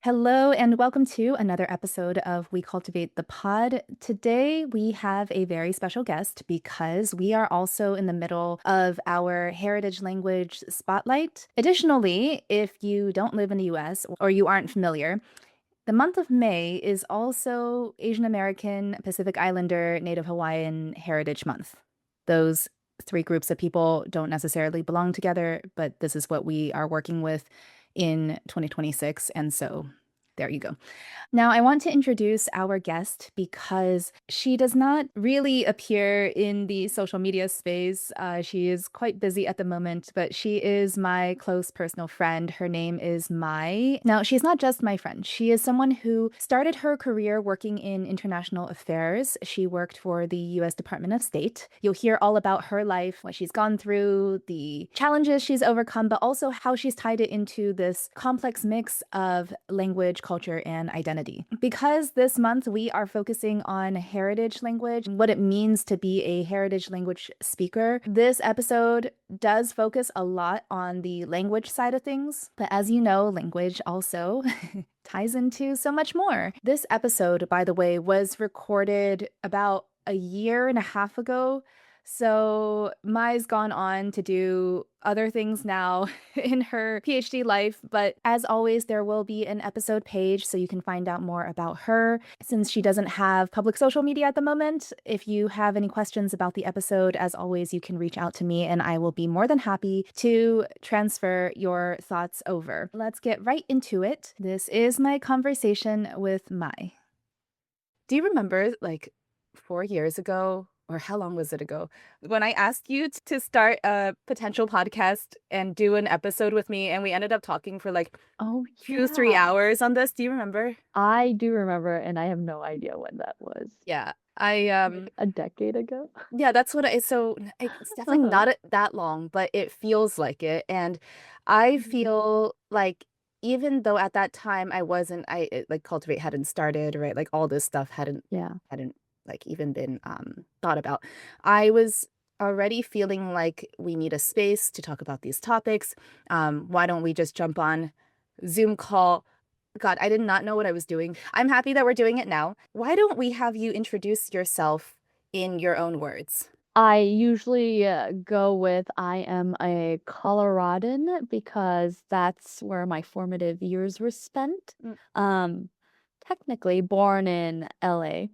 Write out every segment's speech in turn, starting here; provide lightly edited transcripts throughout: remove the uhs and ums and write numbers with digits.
Hello, and welcome to another episode of We Cultivate the Pod. Today, we have a very special guest because we are also in the middle of our heritage language spotlight. Additionally, if you don't live in the US or you aren't familiar, the month of May is also Asian American, Pacific Islander, Native Hawaiian Heritage Month. Those three groups of people don't necessarily belong together, but this is what we are working with in 2026. And so there you go. Now, I want to introduce our guest because she does not really appear in the social media space. She is quite busy at the moment, but she is my close personal friend. Her name is Mai. Now, she's not just my friend. She is someone who started her career working in international affairs. She worked for the US Department of State. You'll hear all about her life, what she's gone through, the challenges she's overcome, but also how she's tied it into this complex mix of language, culture, and identity. Because this month we are focusing on heritage language, what it means to be a heritage language speaker, this episode does focus a lot on the language side of things. But as you know, language also ties into so much more. This episode, by the way, was recorded about a year and a half ago. So Mai's gone on to do other things now in her PhD life, but as always, there will be an episode page so you can find out more about her. Since she doesn't have public social media at the moment, if you have any questions about the episode, as always, you can reach out to me and I will be more than happy to transfer your thoughts over. Let's get right into it. This is my conversation with Mai. Do you remember, like, 4 years ago, or how long was it ago, when I asked you to start a potential podcast and do an episode with me, and we ended up talking for like Oh, 2, 3 yeah. hours on this? Do you remember? I do remember, and I have no idea when that was. Yeah, I Like a decade ago? yeah, that's what I so it's definitely Uh-huh. not that long, but it feels like it, and I Mhm. feel like even though at that time like Cultivate hadn't started, right? Like all this stuff Yeah. hadn't like even been thought about. I was already feeling like we need a space to talk about these topics. Why don't we just jump on Zoom call? God, I did not know what I was doing. I'm happy that we're doing it now. Why don't we have you introduce yourself in your own words? I usually go with I am a Coloradan because that's where my formative years were spent. Mm. Um, Technically born in LA,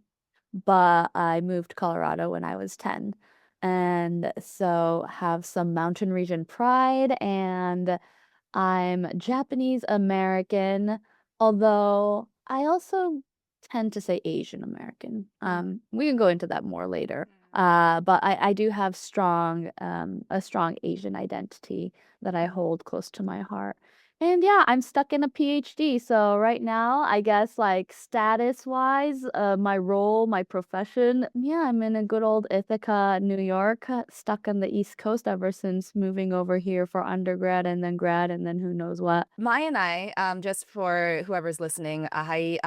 but I moved to Colorado when I was 10. And so have some mountain region pride, and I'm Japanese American, although I also tend to say Asian American. Mm. We can go into that more later. But I do have a strong Asian identity that I Mm. hold close to my heart. And yeah, I'm stuck in a PhD. So right now, I guess like status wise, my role, my profession, yeah, I'm in a good old Ithaca, New York, stuck on the East Coast ever since moving over here for undergrad and then grad and then who knows what. Maya and I, just for whoever's listening, I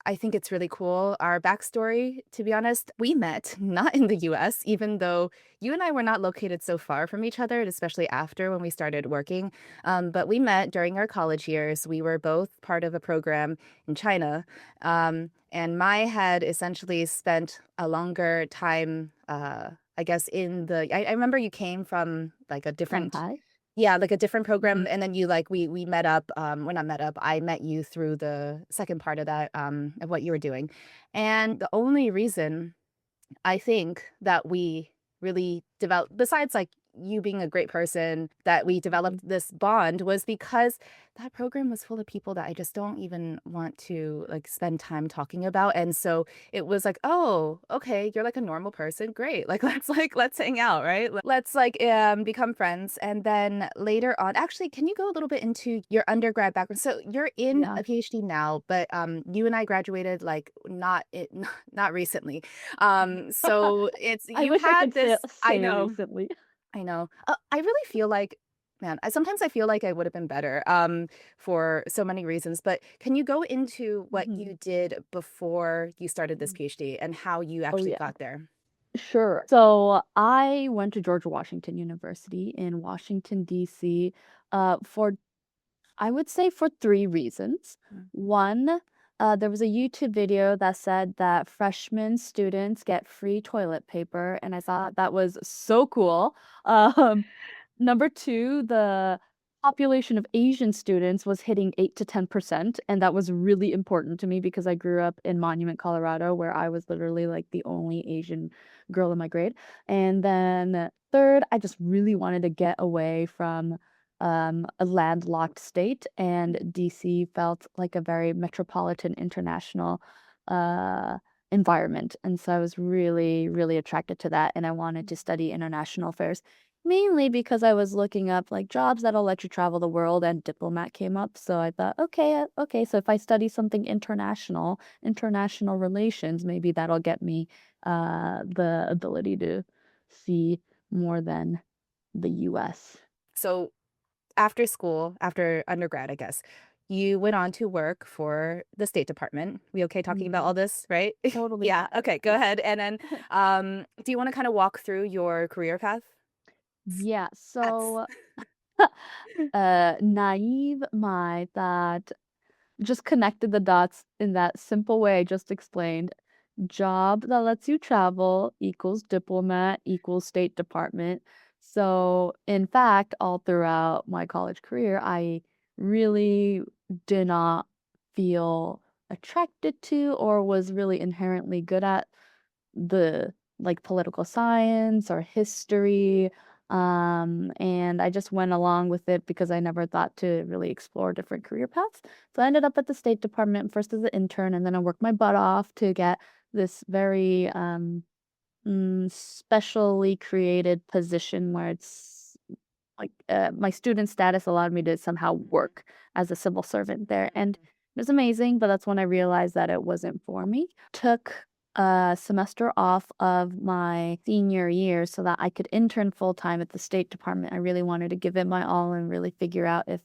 I think it's really cool. Our backstory, to be honest, we met not in the US, even though you and I were not located so far from each other, especially after when we started working. But we met during our college years. We were both part of a program in China. And Mai had essentially spent a longer time, I guess, I remember you came from like a different Shanghai. yeah, like a different Mhm. program, and then you like we met up, well, not met up, I met you through the second part of that, of what you were doing. And the only reason I think that we really developed, besides like you being a great person, that we Mhm. developed this bond was because that program was full of people that I just don't even want to like spend time talking about. And so it was like, oh, okay, you're like a normal person. Great. Let's hang out, right? Let's become friends. And then later on, actually, can you go a little bit into your undergrad background? So you're in Yeah. a PhD now, but you and I graduated like not recently. So it's I you wish I had could this say recently. I know. I really feel like man, sometimes I feel like I would have been better for so many reasons, but can you go into what Mhm. you did before you started this PhD and how you Oh actually yeah. got there? Sure. So I went to George Washington University in Washington, D.C. For I would say for 3 reasons. Mm. 1, there was a YouTube video that said that freshman students get free toilet paper, and I thought that was so cool. Um, Number 2, the population of Asian students was hitting 8 to 10%, and that was really important to me because I grew up in Monument, Colorado, where I was literally, like, the only Asian girl in my grade. And then 3rd, I just really wanted to get away from a landlocked state, and DC felt like a very metropolitan international uh, environment. And so I was really, really attracted to that, and I wanted to study international affairs, mainly because I was looking up like jobs that'll let you travel the world, and diplomat came up. So I thought, okay, okay, so if I study something international, international relations, maybe that'll get me the ability to see more than the US. So after school, after undergrad, I guess, you went on to work for the State Department. We okay talking about Mhm. all this, right? Totally Yeah, fine. okay, go Yeah. ahead, and then, do you wanna kinda walk through your career path? Yeah, That's so, naive my that just connected the dots in that simple way I just explained. Job that lets you travel equals diplomat equals State Department. So, in fact, all throughout my college career, I really did not feel attracted to or was really inherently good at the like political science or history. And I just went along with it because I never thought to really explore different career paths. So I ended up at the State Department first as an intern, and then I worked my butt off to get this very specially created position where it's like, my student status allowed me to somehow Mhm, work as a civil servant there, and mhm, it was amazing, but that's when I realized that it wasn't for me. Took a semester off of my senior year so that I could intern full-time at the State Department. I really wanted to give it my all and really figure out if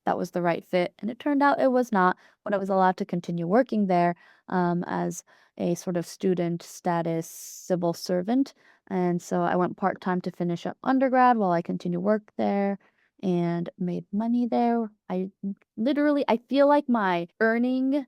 that was the right fit, and it turned out it was not, but I was allowed to continue working there, as a sort of student status civil servant. And so I went part-time to finish up undergrad while I continue work there and made money there. I feel like my earning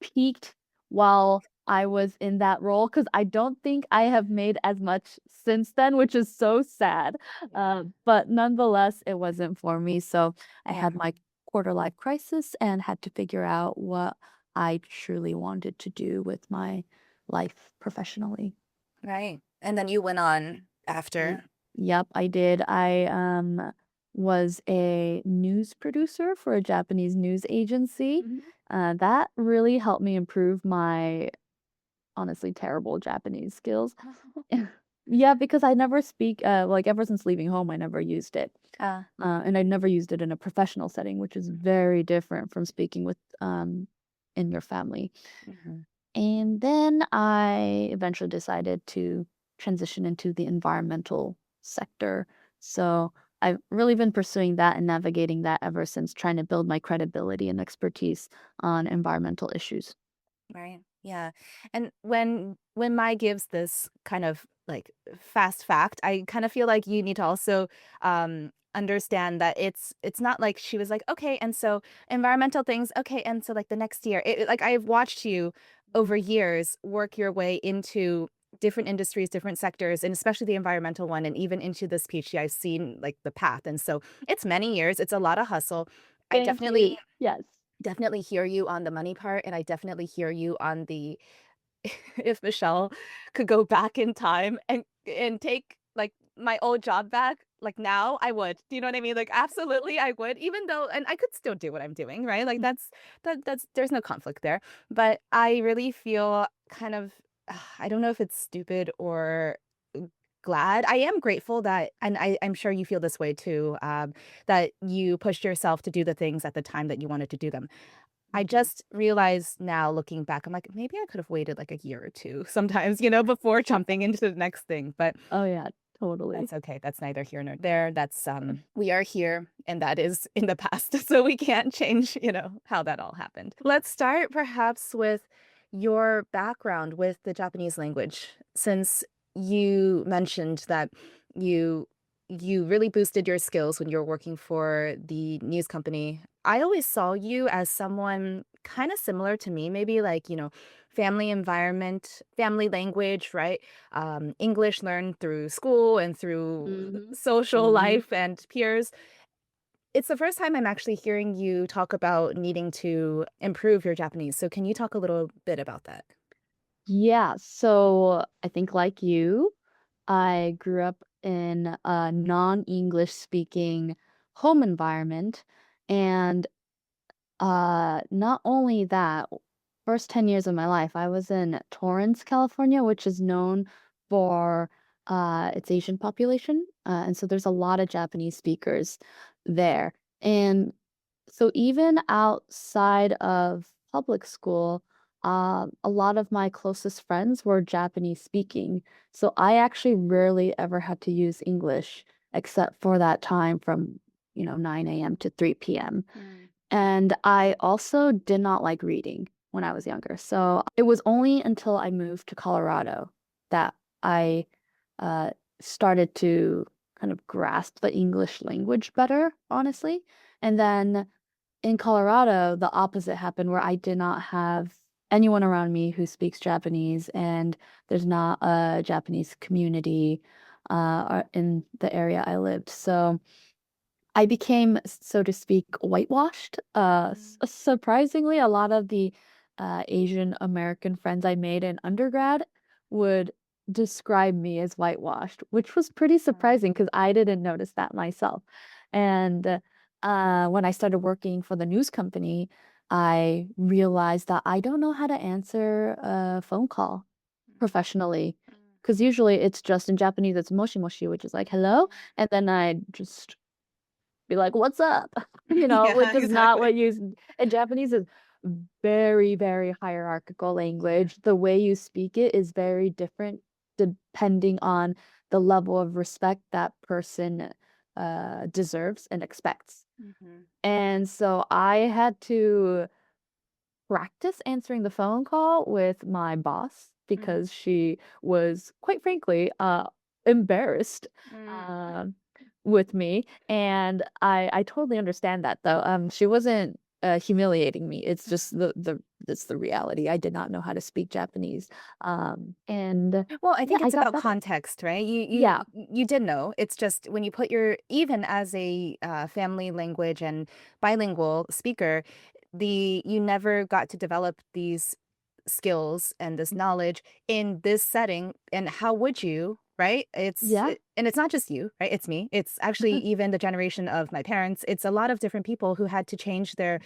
peaked while I was in that role because I don't think I have made as much since then, which is so sad. yeah, But nonetheless, it wasn't for me. So I yeah, had my quarter life crisis and had to figure out what I truly wanted to do with my life professionally. right, and then you went on Y- after. Yep, I did. I was a news producer for a Japanese news agency. Mhm. That really helped me improve my honestly terrible Japanese skills. Yeah, because I never speak like ever since leaving home, I never used it. Ah, And I never used it in a professional setting, which is very different from speaking with in your family. mhm, And then I eventually decided to transition into the environmental sector. So I've really been pursuing that and navigating that ever since, trying to build my credibility and expertise on environmental issues. right, yeah, and when Mai gives this kind of, like, fast fact, I kinda feel like you need to also, understand that it's not like she was like, "Okay, and so environmental things, okay, and so, like, the next year." Like, I've watched you over years work your way into different industries, different sectors, and especially the environmental one, and even into this PhD, I've seen, like, the path, and so it's many years, it's a lot of hustle. I Thank you. definitely Yes. definitely hear you on the money part, and I definitely hear you on the if Michelle could go back in time and take, like, my old job back, like, now, I would. Do you know what I mean? Like, absolutely, I would, even though and I could still do what I'm doing, right? Like, that's there's no conflict there, but I really feel kind of I don't know if it's stupid or glad. I am grateful that and I'm sure you feel this way too, that you pushed yourself to do the things at the time that you wanted to do them. I Mhm. just realized now looking back, I'm like, maybe I could have waited like a year or 2 sometimes, you know, before jumping into the next thing, but Oh, yeah, totally. that's okay. That's neither here nor there. That's, we are here and that is in the past, so we can't change, you know, how that all happened. Let's start perhaps with your background with the Japanese language, since you mentioned that you you really boosted your skills when you were working for the news company. I always saw you as someone kind of similar to me, maybe like, family environment, family language, right? English learned through school and through Mhm. social Mhm. life and peers. It's the first time I'm actually hearing you talk about needing to improve your Japanese. So can you talk a little bit about that? Yeah, so I think like you, I grew up in a non-English speaking home environment, and not only that, first 10 years of my life, I was in Torrance, California, which is known for its Asian population. And so there's a lot of Japanese speakers there. And so even outside of public school, a lot of my closest friends were Japanese speaking. So I actually rarely ever had to use English except for that time from, 9 a.m. to 3 p.m. Mm, And I also did not like reading when I was younger. So it was only until I moved to Colorado that I uh, started to kind of grasp the English language better, honestly. And then in Colorado, the opposite happened where I did not have anyone around me who speaks Japanese, and there's not a Japanese community in the area I lived. So I became, so to speak, whitewashed. mm, Surprisingly, a lot of the Asian American friends I made in undergrad would describe me as whitewashed, which was pretty surprising um, because I didn't notice that myself. And when I started working for the news company, I realized that I don't know how to answer a phone call professionally. mm, Because usually it's just in Japanese, it's moshi moshi, which is like hello. mm. And then I just be like, "What's up?" Yeah, Which is not exactly. what you and Japanese is very, very hierarchical language. The way you speak it is very different depending on the level of respect that person deserves and expects. Mhm, And so I had to practice answering the phone call with my boss mhm, because she was, quite frankly, embarrassed mm. um, with me, and I totally understand that though. She wasn't humiliating me. It's just the reality. I did not know how to speak Japanese, and Well, I yeah, think I it's got about better. context, right? Yeah. You did know. It's just when you put your even as a family language and bilingual speaker, the you never got to develop these skills and this knowledge in this setting. And how would you, right? Yeah. And it's not just you, right? It's me. It's actually even the generation of my parents. It's a lot of different people who had to change their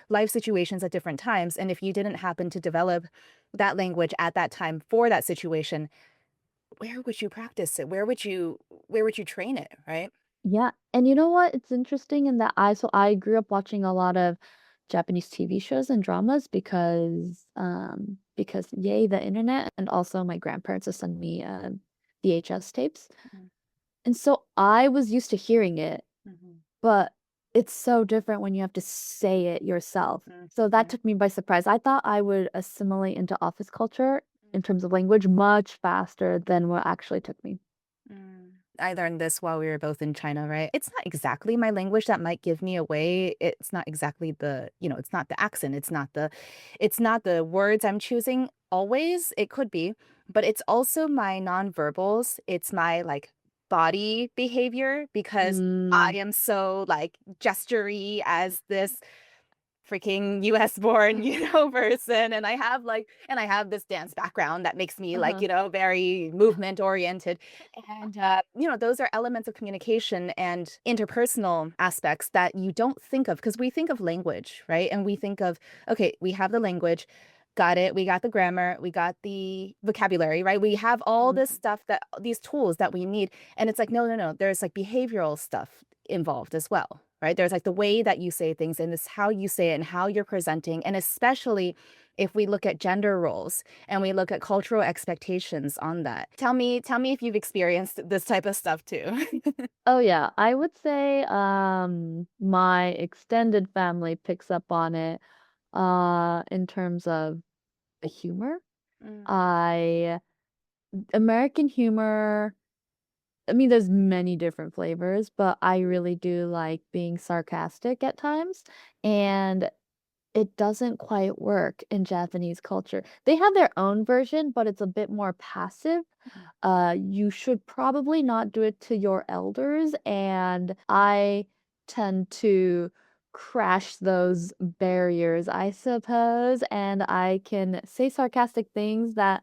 life situations at different times. And if you didn't happen to develop that language at that time for that situation, where would you practice it? Where would you train it, right? Yeah, and you know what? It's interesting in that I grew up watching a lot of Japanese TV shows and dramas because yay, the internet, and also my grandparents would send me VHS tapes. Mhm, And so I was used to hearing it, mhm, but it's so different when you have to say it yourself. So that mhm, took me by surprise. I thought I would assimilate into office culture in terms of language much faster than what actually took me. mm. I learned this while we were both in China, right? It's not exactly my language that might give me away. It's not exactly it's not the accent. It's not the words I'm choosing always. It could be, but it's also my nonverbals. It's my like body behavior because I Mm, am so like gestury as this freaking US born, person. And I have this dance background that makes me like, uh-huh. very movement oriented. And those are elements of communication and interpersonal aspects that you don't think of because we think of language, right? And we think of, okay, we have the language, got it, we got the grammar, we got the vocabulary, right? We have all this Mhm. stuff that these tools that we need. And it's like, no, no, no, there's like behavioral stuff involved as well, right? There's like the way that you say things and it's how you say it and how you're presenting. And especially if we look at gender roles and we look at cultural expectations on that. Tell me if you've experienced this type of stuff too. Oh yeah, I would say my extended family picks up on it in terms of the humor. Mm, I American humor I mean, there's many different flavors, but I really do like being sarcastic at times, and it doesn't quite work in Japanese culture. They have their own version, but it's a bit more passive. Mm, You should probably not do it to your elders, and I tend to crash those barriers, I suppose, and I can say sarcastic things that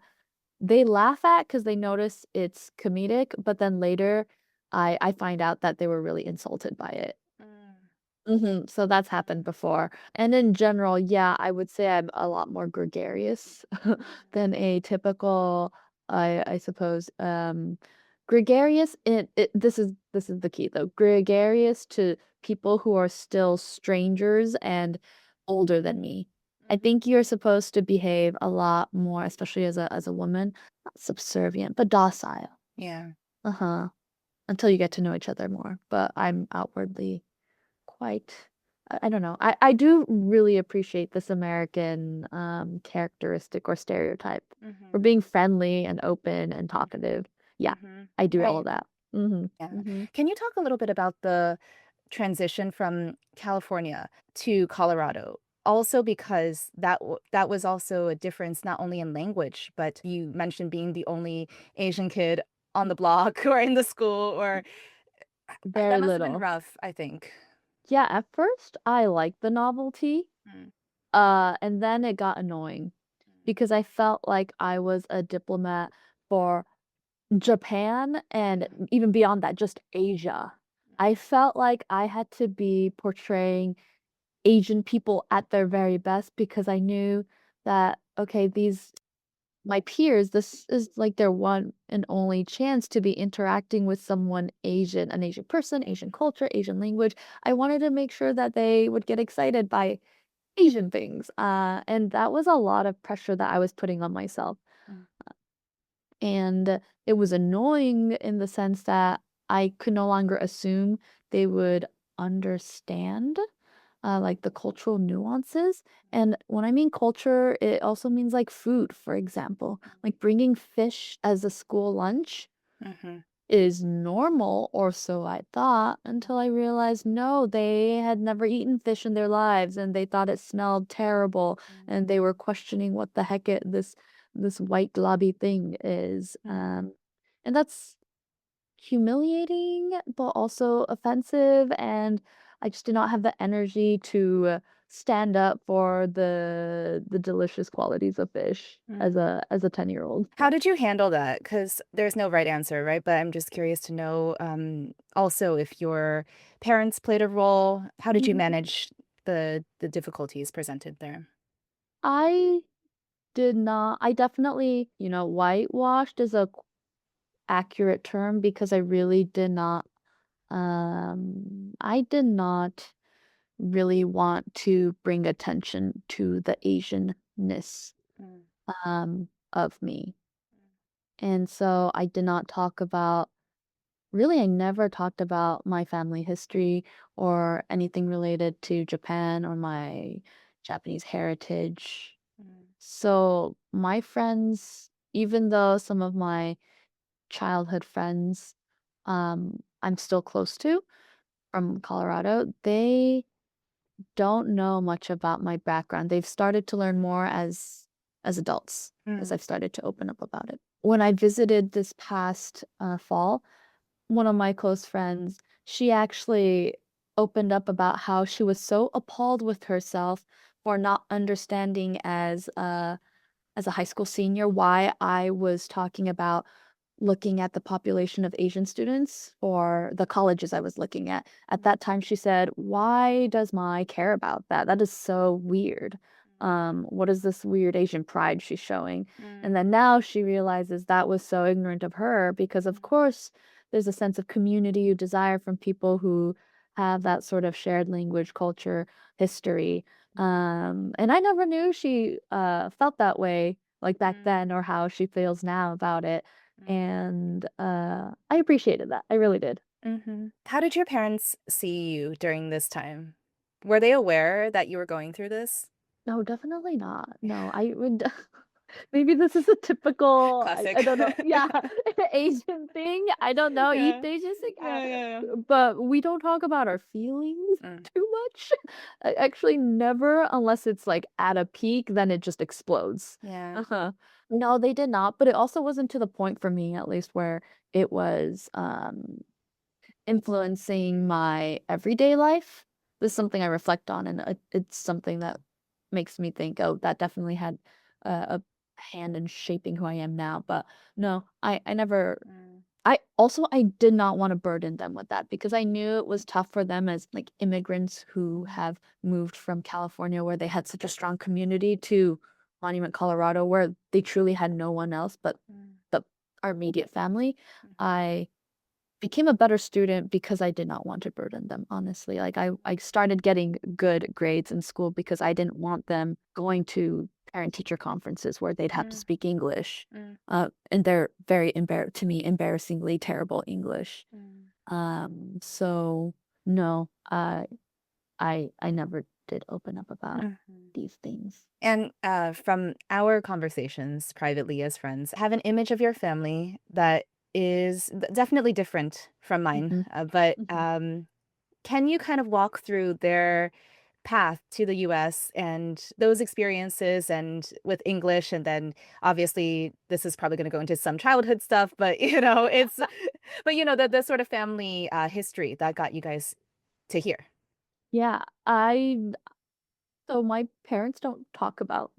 they laugh at because they notice it's comedic, but then later I find out that they were really insulted by it. mm, Mhm, so that's happened mm, before. And in general, yeah, I would say I'm a lot more gregarious mm, than a typical, I suppose, gregarious this is the key though, gregarious to people who are still strangers and older than me. I mhm. think you're supposed to behave a lot more, especially as a woman, not subservient, but docile. Yeah. Uh-huh. Until you get to know each other more. But I'm outwardly quite I don't know. I do really appreciate this American, characteristic or stereotype for Mhm, being friendly and open and mm, talkative. Yeah, mhm. I do all of Right. that. Mhm, Yeah. mhm. Can you talk a little bit about the transition from California to Colorado? Also because that was also a difference not only in language, but you mentioned being the only Asian kid on the block or in the school or that Very must have been little. rough, I think. Yeah, at first, I liked the novelty, Mm, and then it got annoying mm, because I felt like I was a diplomat for Japan and mm, even beyond that, just Asia. I felt like I had to be portraying Asian people at their very best because I knew that, okay, these my peers, this is like their one and only chance to be interacting with someone Asian, an Asian person, Asian culture, Asian language. I wanted to make sure that they would get excited by Asian things. And that was a lot of pressure that I was putting on myself. mm, And it was annoying in the sense that I could no longer assume they would understand like the cultural nuances. And when I mean culture, it also means like food, for example. Like bringing fish as a school lunch mhm, is normal, or so I thought, until I realized no, they had never eaten fish in their lives and they thought it smelled terrible mm, and they were questioning what the heck this white globby thing is. mm, And that's humiliating, but also offensive, and I just did not have the energy to stand up for the delicious qualities of fish mm. as a 10-year-old. How did you handle that? Because there's no right answer, right? But I'm just curious to know, also if your parents played a role. How did you Mhm. manage the difficulties presented there? I did not I definitely, whitewashed is a accurate term because I did not really want to bring attention to the Asianness Mm, of me. And so I did not talk about really, I never talked about my family history or anything related to Japan or my Japanese heritage. mm, So my friends, even though some of my childhood friends I'm still close to from Colorado, they don't know much about my background. They've started to learn more as adults, as mm, I've started to open up about it. When I visited this past fall, one of my close friends, she actually opened up about how she was so appalled with herself for not understanding as a high school senior why I was talking about looking at the population of Asian students for the colleges I was looking at. At mm, that time, she said, "Why does my care about that? That is so weird. What is this weird Asian pride she's showing?" And mm, then now she realizes that was so ignorant of her because, of course, there's a sense of community you desire from people who have that sort of shared language, culture, history. And I never knew she felt that way like back mm, then or how she feels now about it. mm, And, I appreciated that, I really did. mhm. How did your parents see you during this time? Were they aware that you were going through this? No, definitely not. No, I would Maybe this is a typical, I Classic. don't know, yeah, Asian thing. I don't know, East Yeah. Asian thing, Yeah, yeah, yeah. but we don't talk about our feelings Mm. too much. Actually, never unless it's like at a peak, then it just explodes. Yeah. Uh-huh. No, they did not, but it also wasn't to the point for me, at least, where it was influencing my everyday life. This is something I reflect on, and it's something that makes me think, "Oh, that definitely had a hand in shaping who I am now." But no, I never Mm. I did not wanna burden them with that because I knew it was tough for them as, like, immigrants who Mm. have moved from California where they had such a strong community to Monument, Colorado, where they truly had no one else Mm. but our immediate family. Mhm. I became a better student because I did not want to burden them, honestly. Like, I started getting good grades in school because I didn't want them going to parent-teacher conferences where they'd have to Mm. speak English, Mm. and they're very to me, embarrassingly terrible English. Mm. So no, I never did open up about Mhm. these things. And, from our conversations privately as friends, I have an image of your family that is definitely different from mine, Mhm, but, mhm. can you kind of walk through their path to the US and those experiences and with English, and then obviously this is probably gonna go into some childhood stuff, but, it's but, the sort of family, history that got you guys to here. Yeah, so my parents don't talk about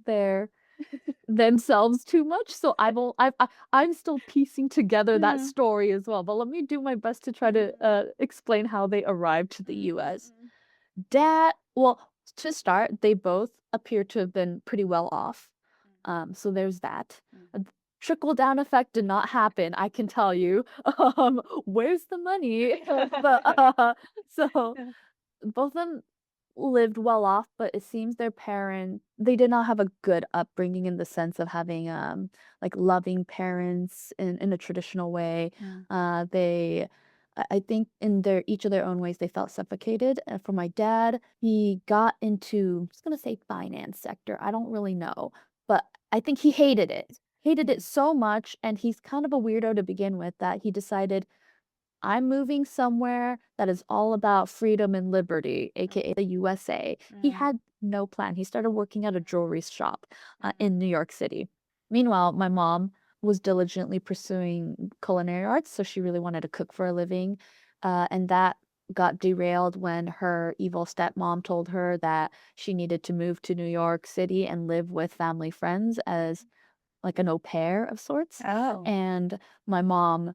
themselves too much, so I'm still piecing together that Mhm, story as well, but let me do my best to try to, mhm, explain how they arrived to the US. mhm, Dad well, to start, they both appear to have been pretty well off, so there's that. mhm, A trickle-down effect did not happen, I can tell you. Where's the money? But, so yeah, both of them lived well off, but it seems they did not have a good upbringing in the sense of having, like, loving parents in a traditional way. mm, They I think in their each of their own ways, they felt suffocated. For my dad, he got into, I'm just gonna say finance sector, I don't really know, but I think he hated it. Hated it mhm, so much, and he's kind of a weirdo to begin with that he decided I'm moving somewhere that is all about freedom and liberty, AKA the USA. He mm, had no plan. He started working at a jewelry shop mm, in New York City. Meanwhile, my mom was diligently pursuing culinary arts, so she really wanted to cook for a living. And that got derailed when her evil stepmom told her that she needed to move to New York City and live with family friends as like an au pair of sorts. oh, And my mom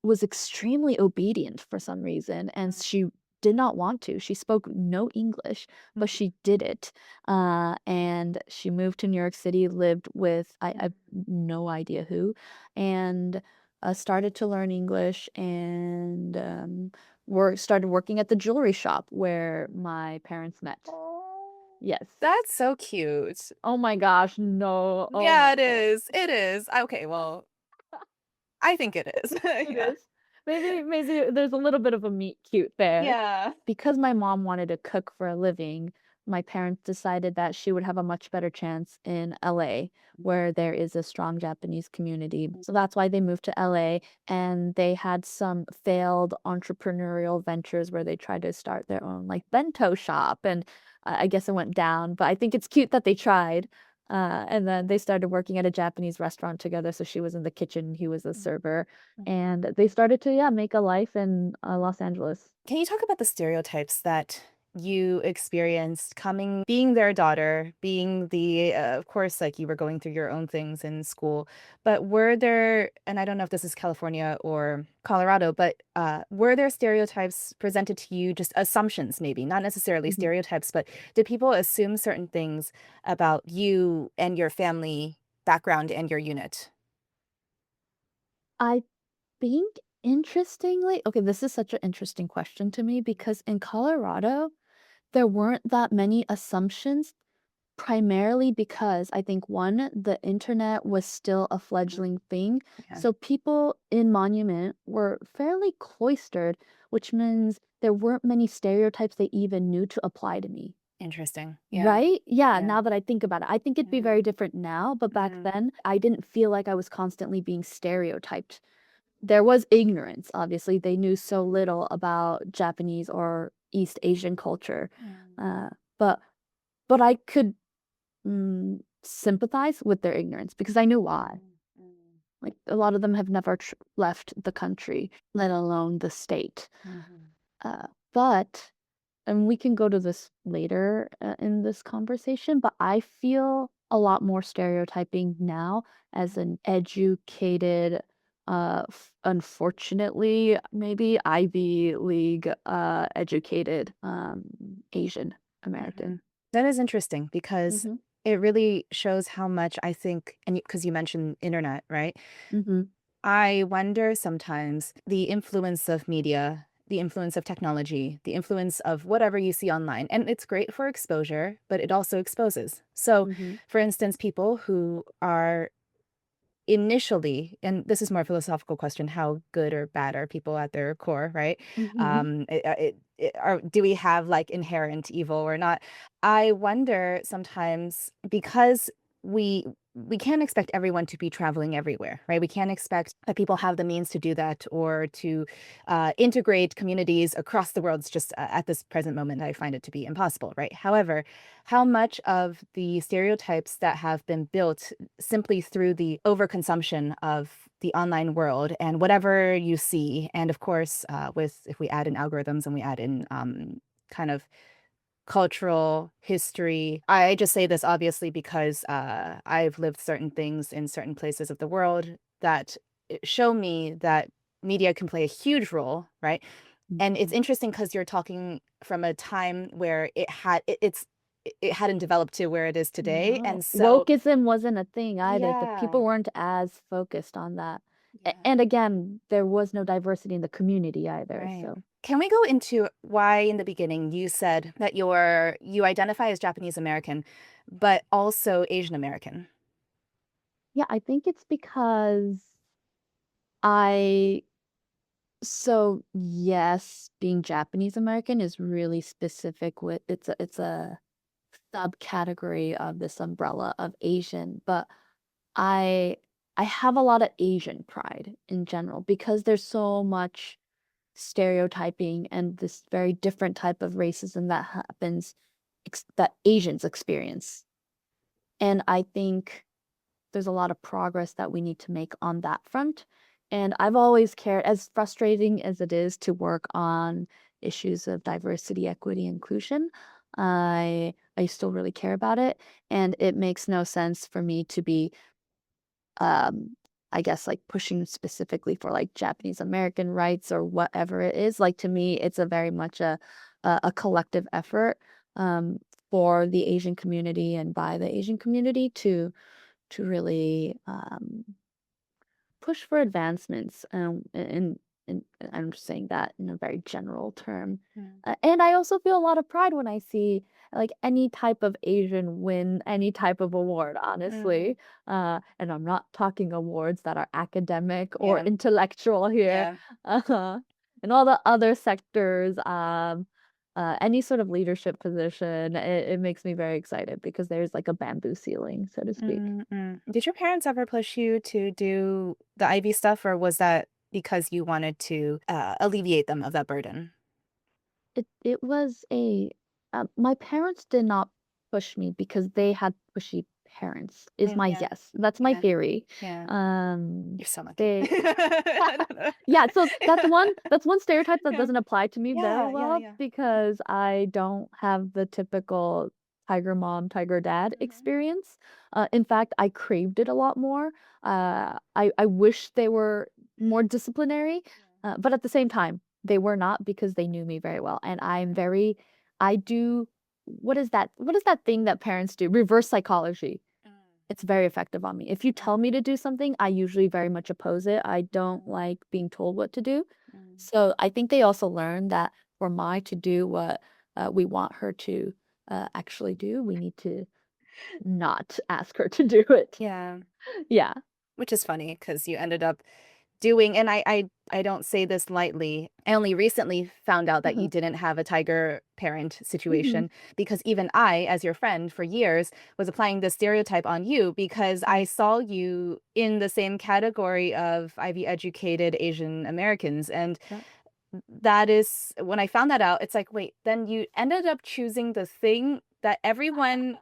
was extremely obedient for some reason, and mm, she did not want to. She spoke no English, but mhm, she did it. And she moved to New York City, lived with I've mhm, no idea who, and started to learn English and started working at the jewelry shop where my parents met. oh, Yes. that's so cute. Oh my gosh, no. Oh Yeah, my it god. is, it is. Okay, well, I think it is. It Yeah. is. Maybe there's a little bit of a meet cute there. Yeah. Because my mom wanted to cook for a living, my parents decided that she would have a much better chance in LA, where there is a strong Japanese community. So that's why they moved to LA, and they had some failed entrepreneurial ventures where they tried to start their own like bento shop, and I guess it went down, but I think it's cute that they tried. And then they started working at a Japanese restaurant together. So she was in the kitchen, he was a Mhm, server, mhm. and they started to, yeah, make a life in Los Angeles. Can you talk about the stereotypes that you experienced being their daughter, being of course, like you were going through your own things in school, but were there, and I don't know if this is California or Colorado, but were there stereotypes presented to you, just assumptions maybe, not necessarily Mhm. stereotypes, but did people assume certain things about you and your family background and your unit? I think interestingly, okay, this is such an interesting question to me because in Colorado, there weren't that many assumptions, primarily because I think one, the internet was still a Mm, fledgling thing. yeah. So people in Monument were fairly cloistered, which means there weren't many stereotypes they even knew to apply to me. Interesting. Yeah. Right? Yeah, Yeah. now that I think about it. I think it'd be very Mhm. different now, but back Mhm. then, I didn't feel like I was constantly being stereotyped. There was ignorance, obviously, they knew so little about Japanese or East Asian culture, Mm. uh, but I could, sympathize with their ignorance because I knew why. Mm. Mm. Like, a lot of them have never left the country, let alone the state. Mhm. But and we can go to this later in this conversation, but I feel a lot more stereotyping now as an educated, unfortunately, maybe Ivy League educated Asian American. Mhm. That is interesting because Mm-hmm. it really shows how much I think, and because you mentioned internet, right? Mm-hmm. I wonder sometimes the influence of media, the influence of technology, the influence of whatever you see online. And it's great for exposure, but it also exposes. So, Mm-hmm. for instance, people who are initially, and this is more a philosophical question, how good or bad are people at their core, right? Mm-hmm. Do we have like inherent evil or not? I wonder sometimes because we we can't expect everyone to be traveling everywhere, right? We can't expect that people have the means to do that or to integrate communities across the world. It's just at this present moment, I find it to be impossible, right? However, how much of the stereotypes that have been built simply through the overconsumption of the online world and whatever you see. And of course, with if we add in algorithms and we add in kind of cultural history. I just say this obviously because I've lived certain things in certain places of the world that show me that media can play a huge role, right? And it's Mm-hmm. interesting because you're talking from a time where it hadn't developed to where it is today, No, and so wokeism wasn't a thing either. The yeah, people weren't as focused on that. yeah, And again, there was no diversity in the community either. right. So, Can we go into why in the beginning you said that you identify as Japanese American, but also Asian American? yeah, I think it's because I so yes, being Japanese American is really specific with it's a subcategory of this umbrella of Asian, but I I have a lot of Asian pride in general because there's so much stereotyping and this very different type of racism that happens that Asians experience. And I think there's a lot of progress that we need to make on that front. And I've always cared, as frustrating as it is to work on issues of diversity, equity, inclusion, I still really care about it. And it makes no sense for me to be um I guess like pushing specifically for like Japanese American rights or whatever it is. Like to me, it's a very much a collective effort um for the Asian community and by the Asian community to really push for advancements, and I'm just saying that in a very general term. Mm, And I also feel a lot of pride when I see like any type of Asian win any type of award, mm, honestly. And I'm not talking awards that are academic or yeah, intellectual here. yeah. Uh-huh. And all the other sectors, any sort of leadership position, it makes me very excited because there's like a bamboo ceiling, so to speak. Mm, mm. Did your parents ever push you to do the Ivy stuff, or was that because you wanted to alleviate them of that burden? It was a my parents did not push me because they had pushy parents, is Mm, my yeah, guess. That's my yeah, theory. yeah. Um, You're so lucky. they I don't know. yeah, so that's one stereotype that Yeah, doesn't apply to me very yeah, yeah, well yeah. because I don't have the typical tiger mom, tiger dad Mhm. experience. In fact, I craved it a lot more. I wish they were more disciplinary, Yeah, but at the same time, they were not because they knew me very well. And I do, what is that thing that parents do? Reverse psychology. mm, It's very effective on me. If you tell me mm, to do something, I usually very much oppose it. I don't mm, like being told what to do. mm. So I think they also learned that for Mai to do what we want her to actually do, we need to not ask her to do it. Yeah, Yeah. which is funny because you ended up doing, and I don't say this lightly. I only recently found out that you Mhm, didn't have a tiger parent mhm, situation because even I, as your friend for years, was applying this stereotype on you because I mm, saw you in the same category of Ivy educated Asian Americans. And yeah. that is when I found that out, it's like, wait, then you ended up choosing the thing that everyone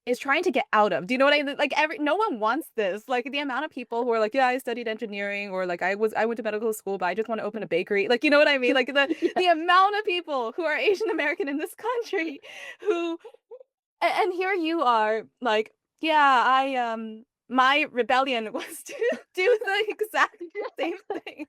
is trying to get out of. Do you know what I mean? Like no one wants this. Like the amount of people who are like, yeah, I studied engineering or like I went to medical school, but I just want to open a bakery. Like, you know what I mean? Like Yeah. the amount of people who are Asian American in this country who and here you are like, yeah, my rebellion was to do the exact same thing.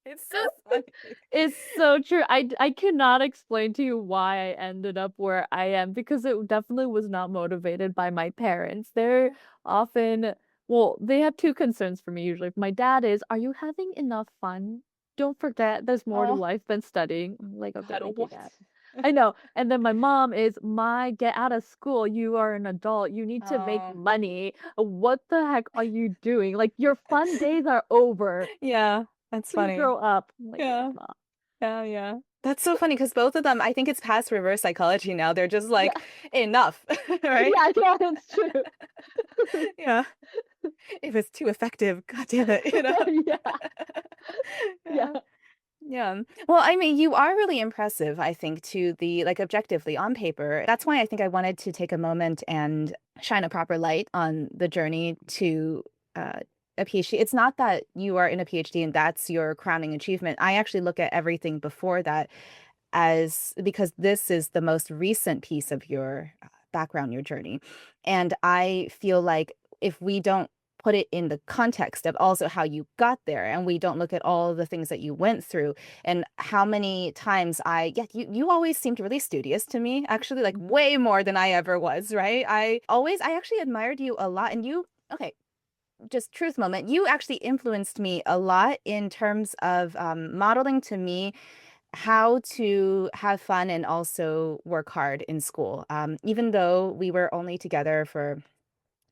It's so funny. It's so true. I cannot explain to you why I ended up where I am because it definitely was not motivated by my parents. They're often well, they have 2 concerns for me usually. My dad is, "Are you having enough fun? Don't forget there's more to Oh, life than studying." I'm like, "Okay, God, thank you, what? dad." I know. And then my mom is, "My get out of school. You are an adult. You need to make Oh, money. What the heck are you doing? Like your fun days are over. yeah, that's Please funny. grow up." I'm like, "Yes, Yeah. mom." Yeah, yeah. That's so funny because both of them, I think it's past reverse psychology now. They're just like, Yeah. enough, right? Yeah, yeah, it's true. Yeah. If it's too effective, god damn it, you know? Yeah, Yeah. yeah. Yeah. Well, I mean, you are really impressive, I think, to the like objectively on paper. That's why I think I wanted to take a moment and shine a proper light on the journey to uh, a PhD. It's not that you are in a PhD and that's your crowning achievement. I actually look at everything before that as because this is the most recent piece of your background, your journey. And I feel like if we don't put it in the context of also how you got there and we don't look at all the things that you went through and how many times yeah, you always seemed really studious to me, actually, like Mhm. way more than I ever was, right? I actually admired you a lot and you okay, just truth moment, you actually influenced me a lot in terms of modeling to me how to have fun and also work hard in school. Even though we were only together for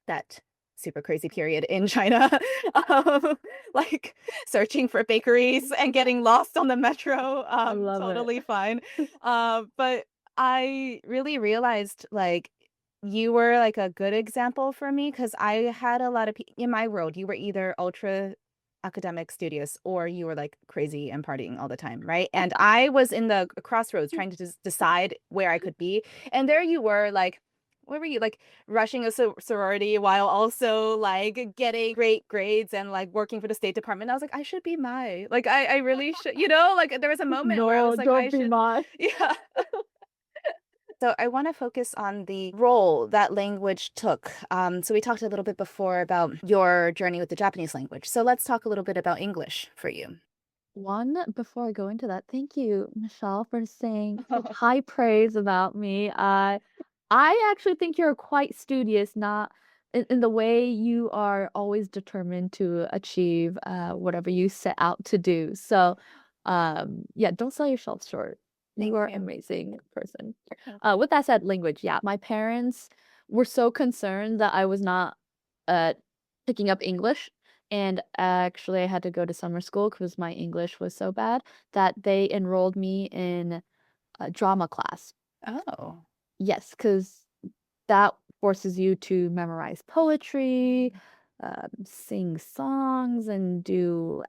that super crazy period in China, um, like searching for bakeries and getting lost on the metro, I love it. totally fine. But I really realized like you were like a good example for me because I had a lot of in my world, you were either ultra academic studious or you were like crazy and partying all the time, right? And I was in the crossroads trying to just decide where I could be. And there you were like, where were you? Like rushing a sorority while also like getting great grades and like working for the State Department. I was like, I should be like I really should, like there was a moment where I No, was like, I don't be should, mine. yeah. So I want to focus on the role that language took. So we talked a little bit before about your journey with the Japanese language. So let's talk a little bit about English for you. One, before I go into that, thank you, Michelle, for saying such high praise about me. I actually think you're quite studious, not in the way you are always determined to achieve whatever you set out to do. So, yeah, don't sell yourself short. You Thank are an you. amazing person. Thank With that said, language, yeah, my parents were so concerned that I was not uh, picking up English and actually, I had to go to summer school because my English was so bad that they enrolled me in a drama class. you. Oh. Yes, because that forces you to memorize poetry, sing songs, and do,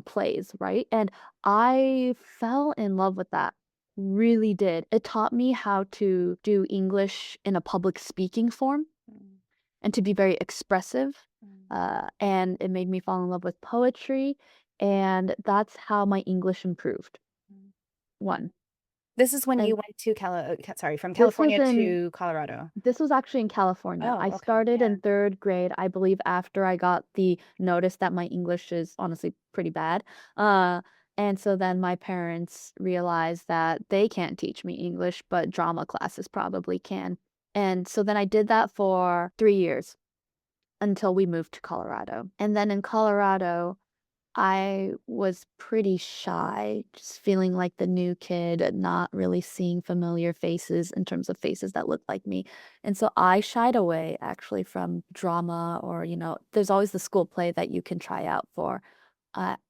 plays, right? And I fell in love with that. Really did. It taught me how to do English in a public speaking form Mm, and to be very expressive. mm, And it made me fall in love with poetry. And that's how my English improved. mm. One. This is when you And went to sorry, from this was California in to Colorado. this was actually in California. Oh, I okay. started Yeah. in third grade, I believe, after I got the notice that my English is honestly pretty bad. Uh, and so then my parents realized that they can't teach me English, but drama classes probably can. And so then I did that for 3 years until we moved to Colorado. And then in Colorado, I was pretty shy, just feeling like the new kid, not really seeing familiar faces in terms of faces that looked like me. And so I shied away actually from drama or, there's always the school play that you can try out for.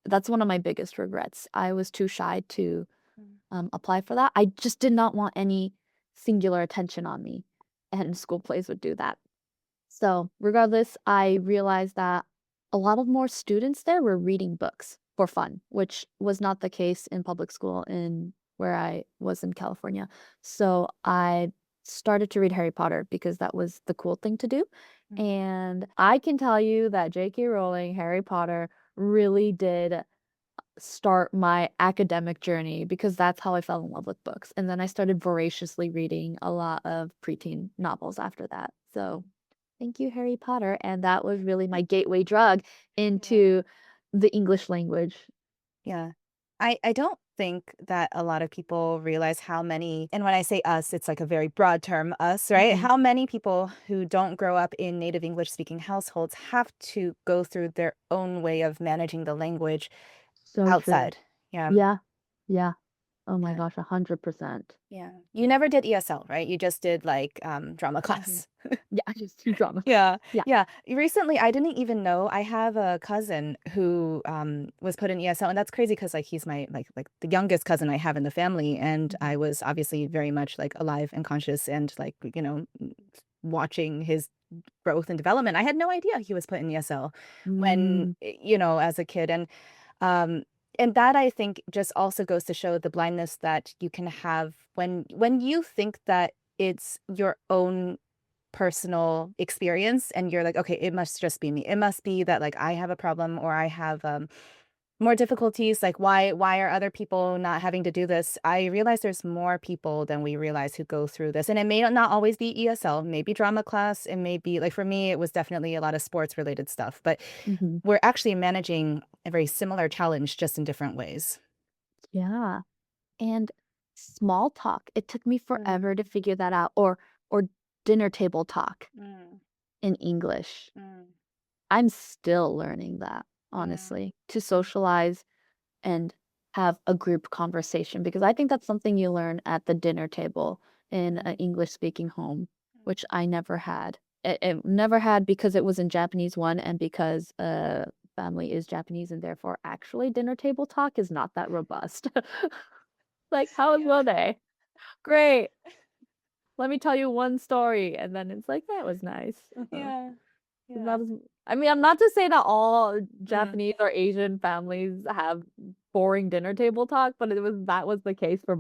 That's one of my biggest regrets. I was too shy to, Mm, apply for that. I just did not want any singular attention on me, and school plays would do that. So, regardless, I realized that a lot of more students there were reading books for fun, which was not the case in public school in where I was in California. So, I started to read Harry Potter because that was the cool thing to do. mm. And I can tell you that J.K. Rowling, Harry Potter really did start my academic journey because that's how I fell in love with books. And then I started voraciously reading a lot of preteen novels after that. So, thank you, Harry Potter, and that was really my gateway drug Yeah. into the English language. Yeah. I don't think that a lot of people realize how many, and when I say us, it's like a very broad term, us, right? Mhm. How many people who don't grow up in native English speaking households have to go through their own way of managing the language So true. outside. Yeah. Yeah, yeah. Oh my Yeah. gosh, 100%. Yeah. You never did ESL, right? You just did like drama Mhm. class. Yeah, I just do drama. Yeah, Yeah. yeah. Recently, I didn't even know I have a cousin who, was put in ESL, and that's crazy because like, he's my like, the youngest cousin I have in the family, and Mhm. I was obviously very much, like, alive and conscious and, like, watching his growth and development. I had no idea he was put in ESL when, Mm, as a kid, um, and that I think just also goes to show the blindness that you can have when you think that it's your own personal experience and you're like, "Okay, it must just be me. It must be that, like, I have a problem or I have, more difficulties, like, why are other people not having to do this?" I realize there's more people than we realize who go through this, and it may not always be ESL, maybe drama class, it may be like, for me, it was definitely a lot of sports-related stuff, but mhm. we're actually managing a very similar challenge just in different ways. Yeah, and small talk, it took me Mm, forever to figure that out, or dinner table talk mm, in English. mm, I'm still learning that, yeah, honestly, to mm, socialize and have a group conversation because I think that's something you learn at the dinner table in an mm, English speaking home, mm. which I never had. It never had because it was in Japanese one and because family is Japanese and therefore actually dinner table talk is not that robust. Like, how was Yeah. your day? Great. Let me tell you one story. And then it's like, that was nice. Uh-huh. Yeah, That yeah. is I mean, I'm not to say that all Mm, Japanese or Asian families have boring dinner table talk, but that was the case for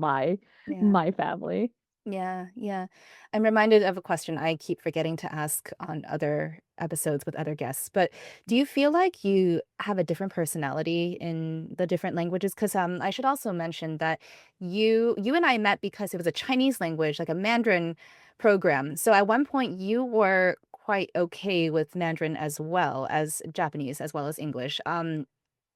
yeah. my family. Yeah, yeah. I'm reminded of a question I keep forgetting to ask on other episodes with other guests, but do you feel like you have a different personality in the different languages? Because I should also mention that you and I met because it was a Chinese language, like a Mandarin program. So at one point you were quite okay with Mandarin as well as Japanese, as well as English.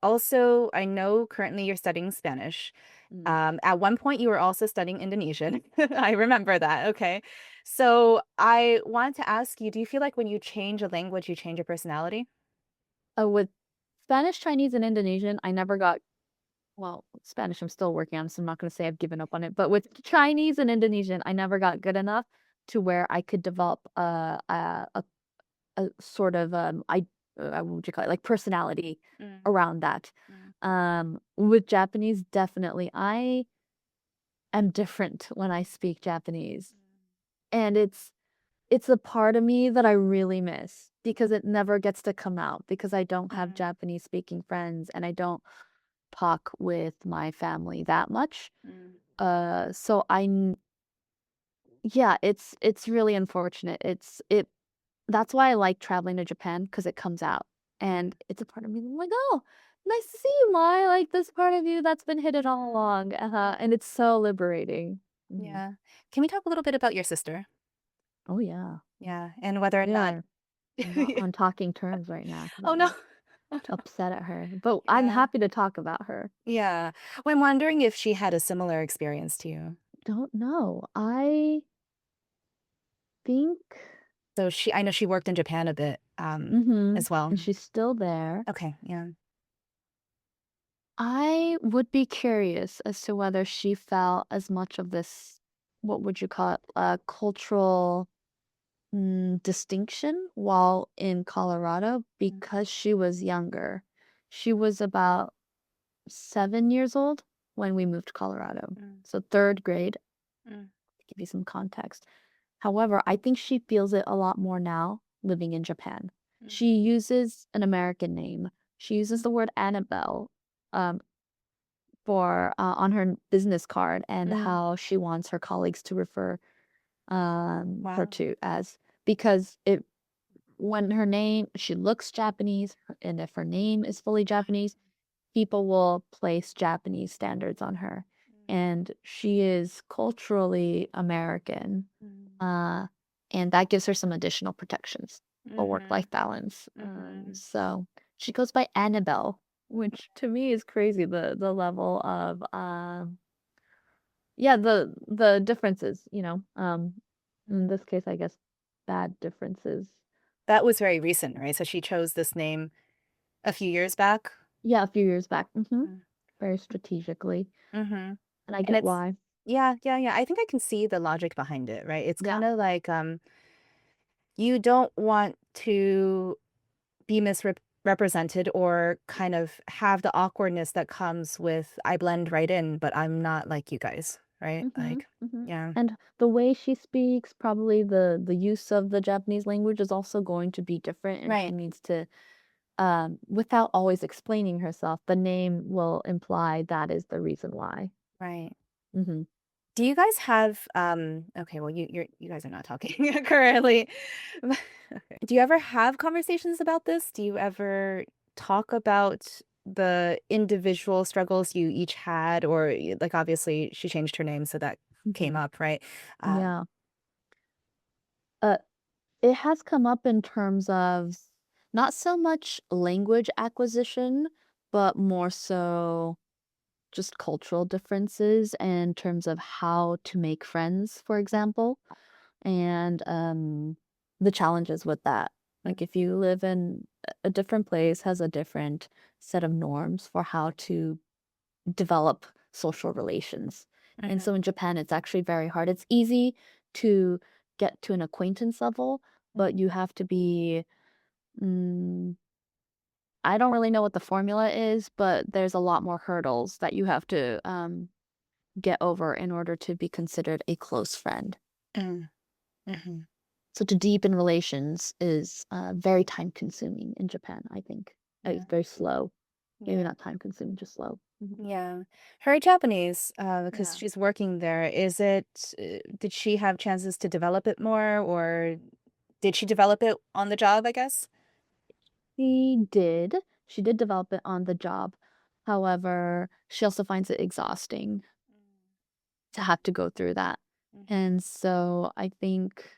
Also, I know currently you're studying Spanish. Mm. At one point, you were also studying Indonesian. I remember that. Okay. So I wanted to ask you, do you feel like when you change a language, you change your personality? With Spanish, Chinese, and Indonesian, I never got well, Spanish I'm still working on, so I'm not gonna say I've given up on it, but with Chinese and Indonesian, I never got good enough to where I could develop a sort of, what would you call it, like, personality Mm, around that. mm, With Japanese, definitely, I am different when I speak Japanese, and it's a part of me that I really miss because it never gets to come out because I don't have mm, Japanese speaking friends and I don't talk with my family that much. mm, So yeah, it's really unfortunate. That's why I like traveling to Japan because it comes out, and mm, it's a part of me. I'm like, "Oh, nice to see you, Mai, like, this part of you that's been hidden all mm, along." mm. And it's so liberating. Mhm. Yeah. Can we talk a little bit about your sister? Oh, yeah. Yeah. And whether or We not. are not on talking terms right now because Oh, 'cause no. I'm Oh, no. upset at her, but I'm Yeah. happy to talk about her. Yeah. Well, I'm wondering if she had a similar experience to you. Don't know. I think I know she worked in Japan a bit, mhm, as well. and she's still there. Okay. Yeah. I would be curious as to whether she felt as much of this, what would you call it, cultural distinction while in Colorado Mm, because she was younger She was about 7 years old when we moved to Colorado. Mm, So 3rd grade, mm, to give you some context. However, I think she feels it a lot more now living in Japan. mm, She uses an American name. She uses mm, the word Annabelle, um, for, on her business card and mm. how she wants her colleagues to refer, her Wow. to as because it when her name she looks Japanese, and if her name is fully Japanese, people will place Japanese standards on her, and she is culturally American, Mm, uh, and that gives her some additional protections for mhm, work-life balance, mhm. so she goes by Annabelle, which to me is crazy, the level of, yeah, the differences, in this case, I guess, bad differences. That was very recent, right? So she chose this name a few years back? Yeah, a few years back, Mm, very strategically, mhm. and I And get it's why. yeah, yeah, yeah. I think I can see the logic behind it, right? It's Yeah. kinda like, you don't want to be misrepresented or kind of have the awkwardness that comes with, "I blend right in, but I'm not like you guys," right? Mhm, Like mhm. yeah. And the way she speaks, probably the use of the Japanese language is also going to be different, and she Right, needs to, without always explaining herself, the name will imply that is the reason why. right. Mhm. Do you guys have, okay, well, you guys are not talking currently. Okay. Do you ever have conversations about this? Do you ever talk about the individual struggles you each had? Or like, obviously, she changed her name, so that came Mhm. up, right? Yeah. Uh, it has come up in terms of not so much language acquisition, but more so just cultural differences in terms of how to make friends, for example, and the challenges with that. Like if you live in a different place, has a different set of norms for how to develop social relations. And Mhm, so in Japan, it's actually very hard. It's easy to get to an acquaintance level, mhm, but you have to be, mm, I don't really know what the formula is, but there's a lot more hurdles that you have to get over in order to be considered a close friend. mm, mhm. So to deepen relations is very time consuming in Japan, I think. Yeah, It's very slow. Maybe yeah, not time consuming, just slow. yeah. Her Japanese, because Yeah. she's working there, did she have chances to develop it more, or did she develop it on the job, I guess? She did. She did develop it on the job. However, she also finds it exhausting to have to go through that. Mhm, And so I think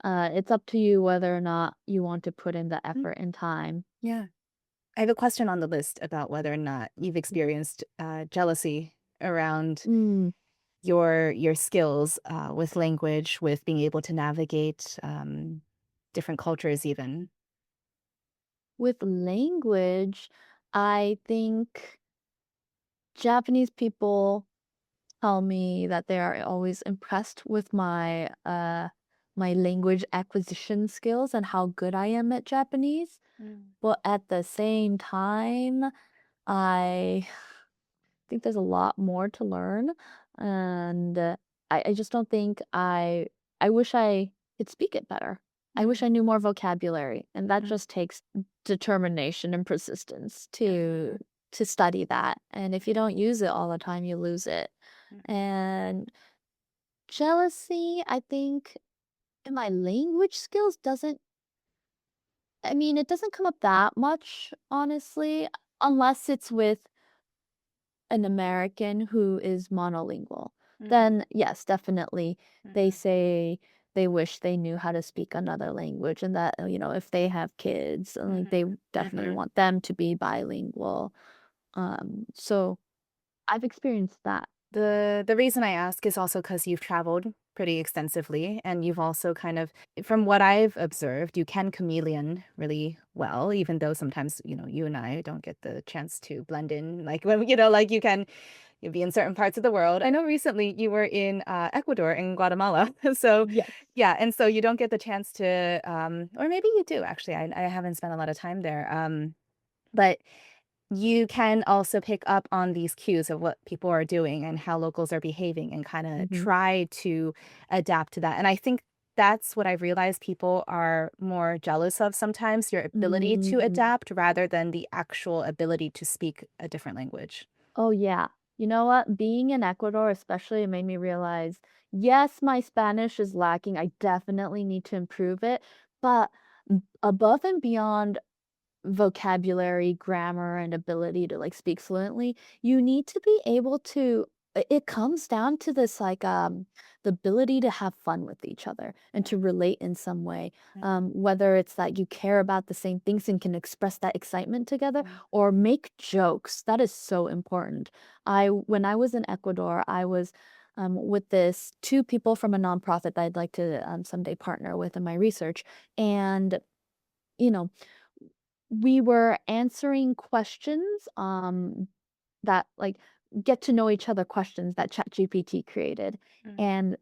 it's up to you whether or not you want to put in the mm, effort and time. yeah. I have a question on the list about whether or not you've experienced, jealousy around Mm, your skills, with language, with being able to navigate, different cultures even. with language, I think Japanese people tell me that they are always impressed with my language acquisition skills and how good I am at Japanese. Mm, But at the same time, I think there's a lot more to learn, and I just don't think I wish I could speak it better. I wish I mhm, knew more vocabulary, and that mm, just takes determination and persistence mhm, to study that. And if you don't use it all the time, you lose it. mhm, And jealousy, I think, in my language skills doesn't I mean, it doesn't come up that much, honestly, unless it's with an American who is monolingual. mhm, Then, yes, definitely, they mhm, say they wish they knew how to speak another language and that, if they have kids, like, they mhm, definitely mhm. want them to be bilingual. So I've experienced that. The reason I ask is also because 'cause you've traveled pretty extensively, and you've also kind of from what I've observed, you can chameleon really well, even though sometimes, you and I don't get the chance to blend in, like, when like, you'll be in certain parts of the world. I know recently you were in, Ecuador and Guatemala, so Yes. yeah, and so you don't get the chance to, or maybe you do, actually, I haven't spent a lot of time there, But you can also pick up on these cues of what people are doing and how locals are behaving and kinda Mhm. try to adapt to that, and I think that's what I've realized people are more jealous of sometimes, your ability to Mhm. adapt rather than the actual ability to speak a different language. Oh, yeah. You know what? Being in Ecuador especially, it made me realize, yes, my Spanish is lacking. I definitely need to improve it, but above and beyond vocabulary, grammar, and ability to, like, speak fluently, you need to be able to it comes down to this, like, the ability to have fun with each other and Yeah, to relate in some way, mhm, whether it's that you care about the same things and can express that excitement together mm, or make jokes. That is so important. When I was in Ecuador, I was, with this 2 people from a nonprofit that I'd like to, someday partner with in my research, and, you know, we were answering questions, that, like, get to know each other questions that ChatGPT created, mm, and,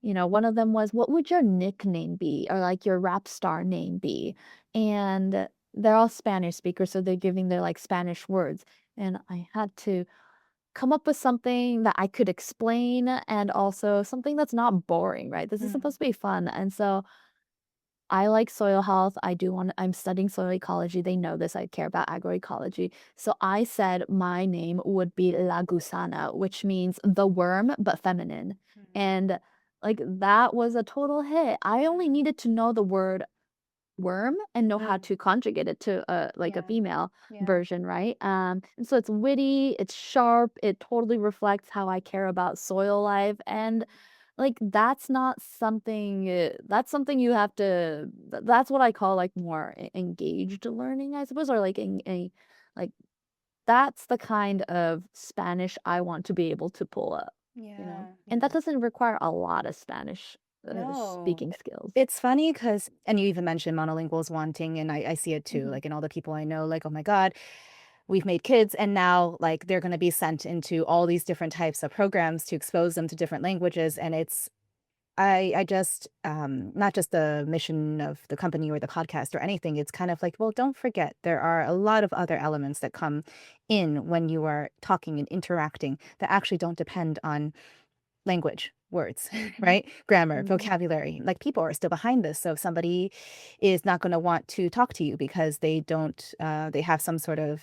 one of them was, "What would your nickname be?" or, like, "Your rap star name be?" And they're all Spanish speakers, so they're giving their, like, Spanish words, and I had to come up with something that I could explain and also something that's not boring, right? This is mm, supposed to be fun, and so I like soil health. I'm studying soil ecology. They know this. I care about agroecology. So I said my name would be La Gusana, which means the worm, but feminine. mm, And like that was a total hit. I only mm, needed to know the word worm and know how mm, to conjugate it to a yeah, female yeah, version, right? And so it's witty, it's sharp, it totally reflects how I care about soil life, and mm, like that's something you have to that's what I call like more engaged learning, I suppose, or like in a like that's the kind of Spanish I want to be able to pull up. yeah, And that yeah. doesn't require a lot of Spanish No, speaking skills. it's funny because, and you even mentioned monolinguals wanting, and I see it too, Mhm. like, in all the people I know, like, "Oh my god, we've made kids, and now, like, they're gonna be sent into all these different types of programs to expose them to different languages," and it's I just, not just the mission of the company or the podcast or anything, it's kind of like, well, don't forget, there are a lot of other elements that come in when you are talking and interacting that actually don't depend on language, words, Mhm. right? Grammar, Mhm. vocabulary. Like, people are still behind this. So if somebody is not gonna want to talk to you because they don't, they have some sort of,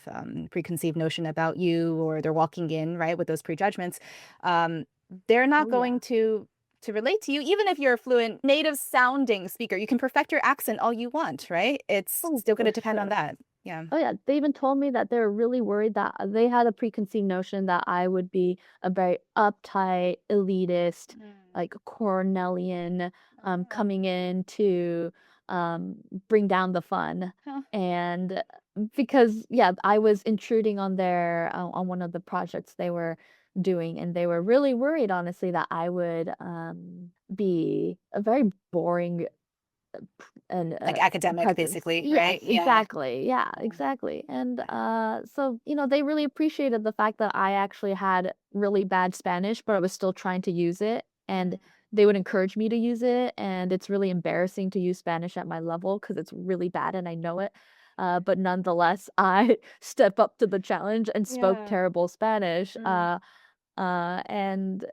preconceived notion about you, or they're walking in, right, with those prejudgments, um, they're not Oh, going yeah. to relate to you, even if you're a fluent native sounding speaker. You can perfect your accent all you want, right? It's Oh, still for gonna depend on sure. that. Yeah. Oh, yeah, they even told me that they were really worried that they had a preconceived notion that I would be a very uptight, elitist, Mm. like Cornelian, coming Oh. in to bring down the fun. Huh. And because, yeah, I was intruding on on one of the projects they were doing, and they were really worried, honestly, that I would be a very boring and, Like, academic, presence. basically, Yes, right? Yeah. exactly. Yeah, Yeah. exactly. And, so, they really appreciated the fact that I actually had really bad Spanish, but I was still trying to use it, and Mm. they would encourage me to use it, and it's really embarrassing to use Spanish at my level because it's really bad and I know it. But nonetheless, I step up to the challenge and spoke Yeah. terrible Spanish, Mm. and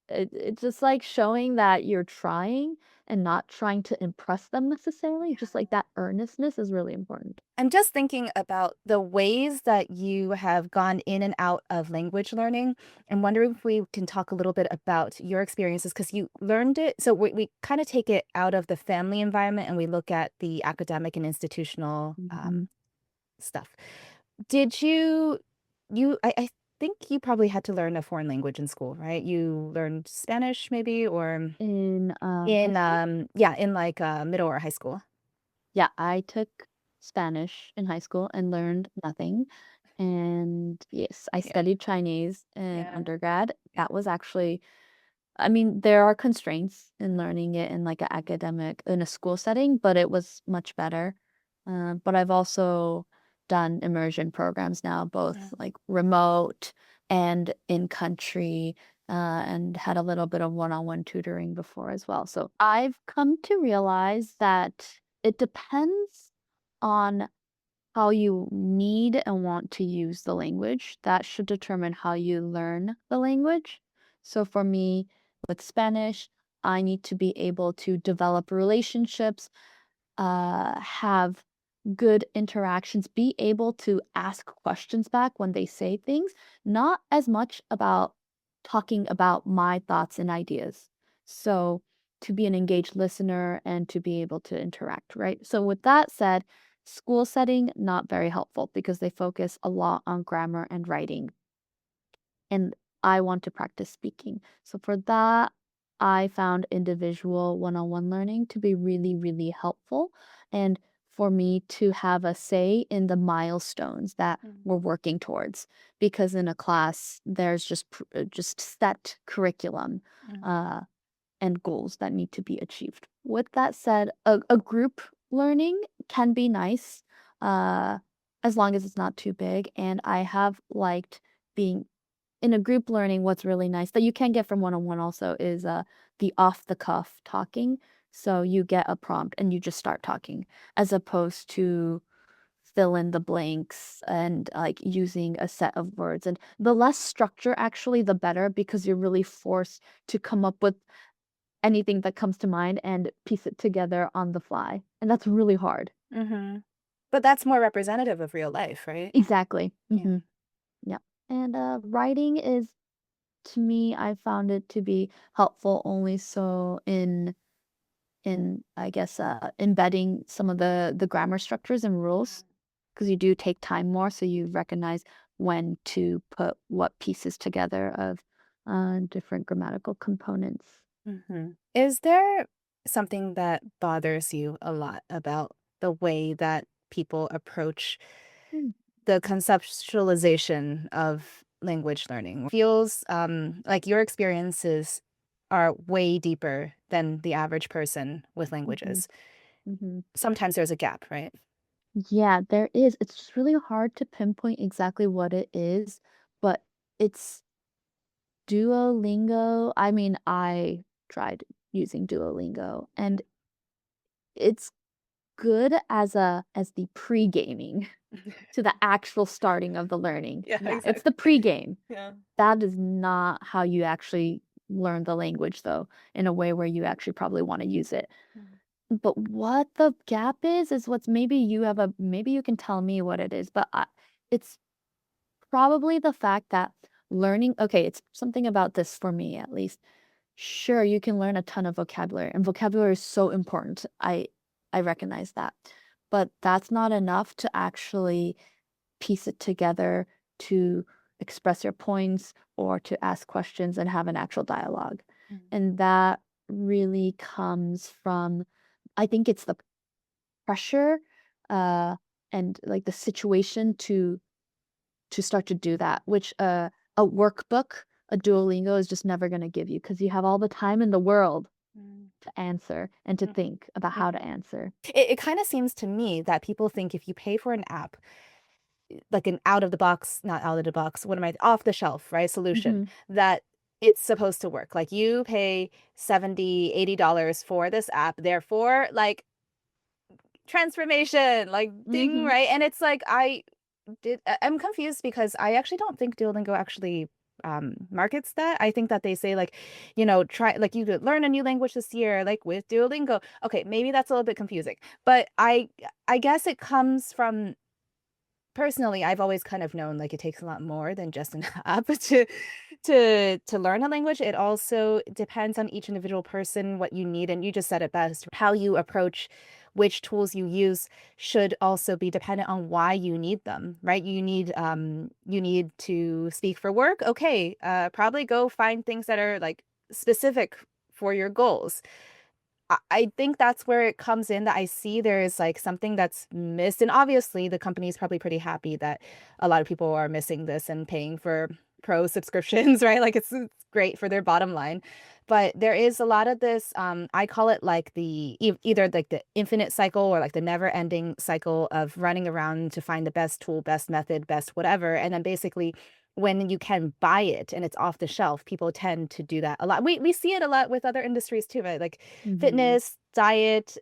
it's just, like, showing that you're trying and not trying to impress them necessarily, just, Yeah. like, that earnestness is really important. I'm just thinking about the ways that you have gone in and out of language learning. I'm wondering if we can talk a little bit about your experiences because you learned it. So we kind of take it out of the family environment and we look at the academic and institutional Mhm. stuff. Did I think you probably had to learn a foreign language in school, right? You learned Spanish maybe, or In, high in, school? yeah, in like middle or high school. Yeah, I took Spanish in high school and learned nothing, and, yes, I Yeah. studied Chinese in Yeah. undergrad. Yeah. That was actually I mean, there are constraints in Mm, learning it in like an academic in a school setting, but it was much better. But I've also done immersion programs now, both mm. like remote and in country, and had a little bit of one-on-one tutoring before as well. So I've come to realize that it depends on how you need and want to use the language. That should determine how you learn the language. So for me, with Spanish, I need to be able to develop relationships, have good interactions, be able to ask questions back when they say things, not as much about talking about my thoughts and ideas. So, to be an engaged listener and to be able to interact, right? So, with that said, school setting, not very helpful because they focus a lot on grammar and writing and I want to practice speaking. So for that, I found individual one-on-one learning to be really, really helpful and for me to have a say in the milestones that Mm, we're working towards. Because in a class, there's just set curriculum mm, uh, and goals that need to be achieved. With that said, a group learning can be nice uh, as long as it's not too big. And I have liked being in a group learning, what's really nice that you can get from one-on-one also is, the off the cuff talking. So you get a prompt and you just start talking, as opposed to fill in the blanks and, like, using a set of words, and the less structure actually, the better because you're really forced to come up with anything that comes to mind and piece it together on the fly, and that's really hard. mhm. But that's more representative of real life, right? Exactly. Yeah. Mhm. Yeah. And, writing is to me, I found it to be helpful only so in I guess, embedding some of the grammar structures and rules because you do take time more, so you recognize when to put what pieces together of, different grammatical components. Mhm. Is there something that bothers you a lot about the way that people approach Mm, the conceptualization of language learning? Feels like your experiences are way deeper than the average person with mhm, languages. mhm. Sometimes there's a gap, right? Yeah, there is. It's just really hard to pinpoint exactly what it is, but it's Duolingo. I mean, I tried using Duolingo, and it's good as the pre-gaming to the actual starting of the learning. Yeah, Yeah, it's the exactly. pre-game. Yeah. That is not how you actually learn the language, though, in a way where you actually probably wanna use it. Mm, But what the gap is what's maybe you can tell me what it is, but it's probably the fact that learning okay, it's something about this for me, at least. Sure, you can learn a ton of vocabulary, and vocabulary is so important. I recognize that. But that's not enough to actually piece it together to express your points or to ask questions and have an actual dialogue. mm, And that really comes from I think it's the pressure uh and like the situation to start to do that, which a workbook, a Duolingo is just never going to give you because you have all the time in the world mm, to answer and to mm, think about how to mhm. answer. It kinda seems to me that people think if you pay for an app, like an out of the box not out of the box, what am I off the shelf, right, solution, Mhm. that it's supposed to work. Like, you pay 70, $80 for this app, therefore, like, transformation, like, ding, Mhm. right? And it's like, I'm confused because I actually don't think Duolingo actually, markets that. I think that they say, like, "Try like, you could learn a new language this year, like, with Duolingo." Okay, maybe that's a little bit confusing, but I guess it comes from personally, I've always kind of known, like, it takes a lot more than just an app to learn a language. It also depends on each individual person, what you need, and you just said it best. How you approach which tools you use should also be dependent on why you need them, right? You need to speak for work? Okay, probably go find things that are, like, specific for your goals. I think that's where it comes in that I see there is, like, something that's missed, and obviously, the company is probably pretty happy that a lot of people are missing this and paying for pro subscriptions, right? Like, it's great for their bottom line, but there is a lot of this, I call it, like, either, like, the infinite cycle or, like, the never-ending cycle of running around to find the best tool, best method, best whatever, and then basically when you can buy it and it's off the shelf, people tend to do that a lot. We see it a lot with other industries too, right? Like Mhm. fitness, diet,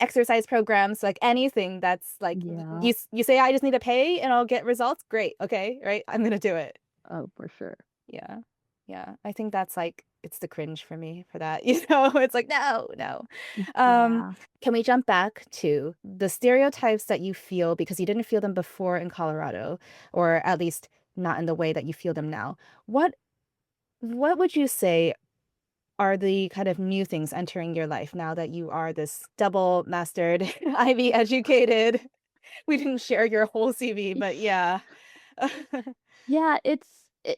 exercise programs, like anything that's like Yeah. you say I just need to pay and I'll get results. Great. Okay. Right. I'm gonna do it. Oh, for sure. Yeah. Yeah. I think that's like it's the cringe for me for that. It's like, no, no. Um, Yeah. can we jump back to the stereotypes that you feel because you didn't feel them before in Colorado, or at least not in the way that you feel them now? What what would you say are the kind of new things entering your life now that you are this double mastered, Ivy educated? We didn't share your whole CV, but yeah. Yeah,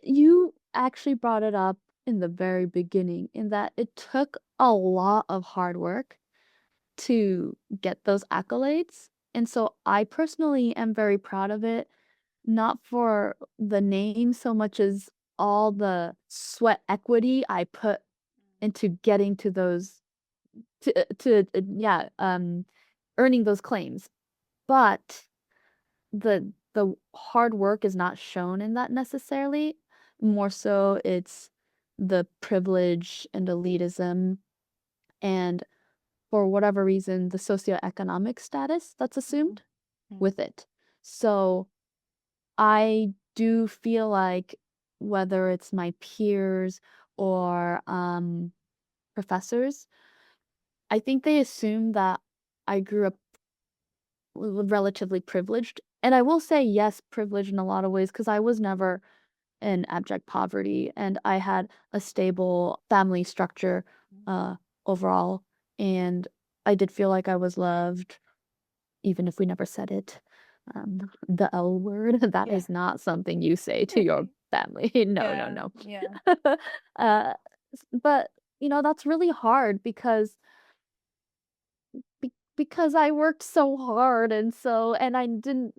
you actually brought it up in the very beginning in that it took a lot of hard work to get those accolades. And so I personally am very proud of it, not for the name so much as all the sweat equity I put into getting to those yeah, earning those claims. But the hard work is not shown in that necessarily. More so it's the privilege and elitism and for whatever reason, the socioeconomic status that's Mhm, assumed mhm, with it. So I do feel like whether it's my peers or professors, I think they assume that I grew up relatively privileged. And I will say, yes, privileged in a lot of ways because I was never in abject poverty and I had a stable family structure mhm. uh, overall. And I did feel like I was loved, even if we never said it. The L word, that Yeah. is not something you say to your family. No, no, Yeah, no. yeah. uh, but, that's really hard because I worked so hard and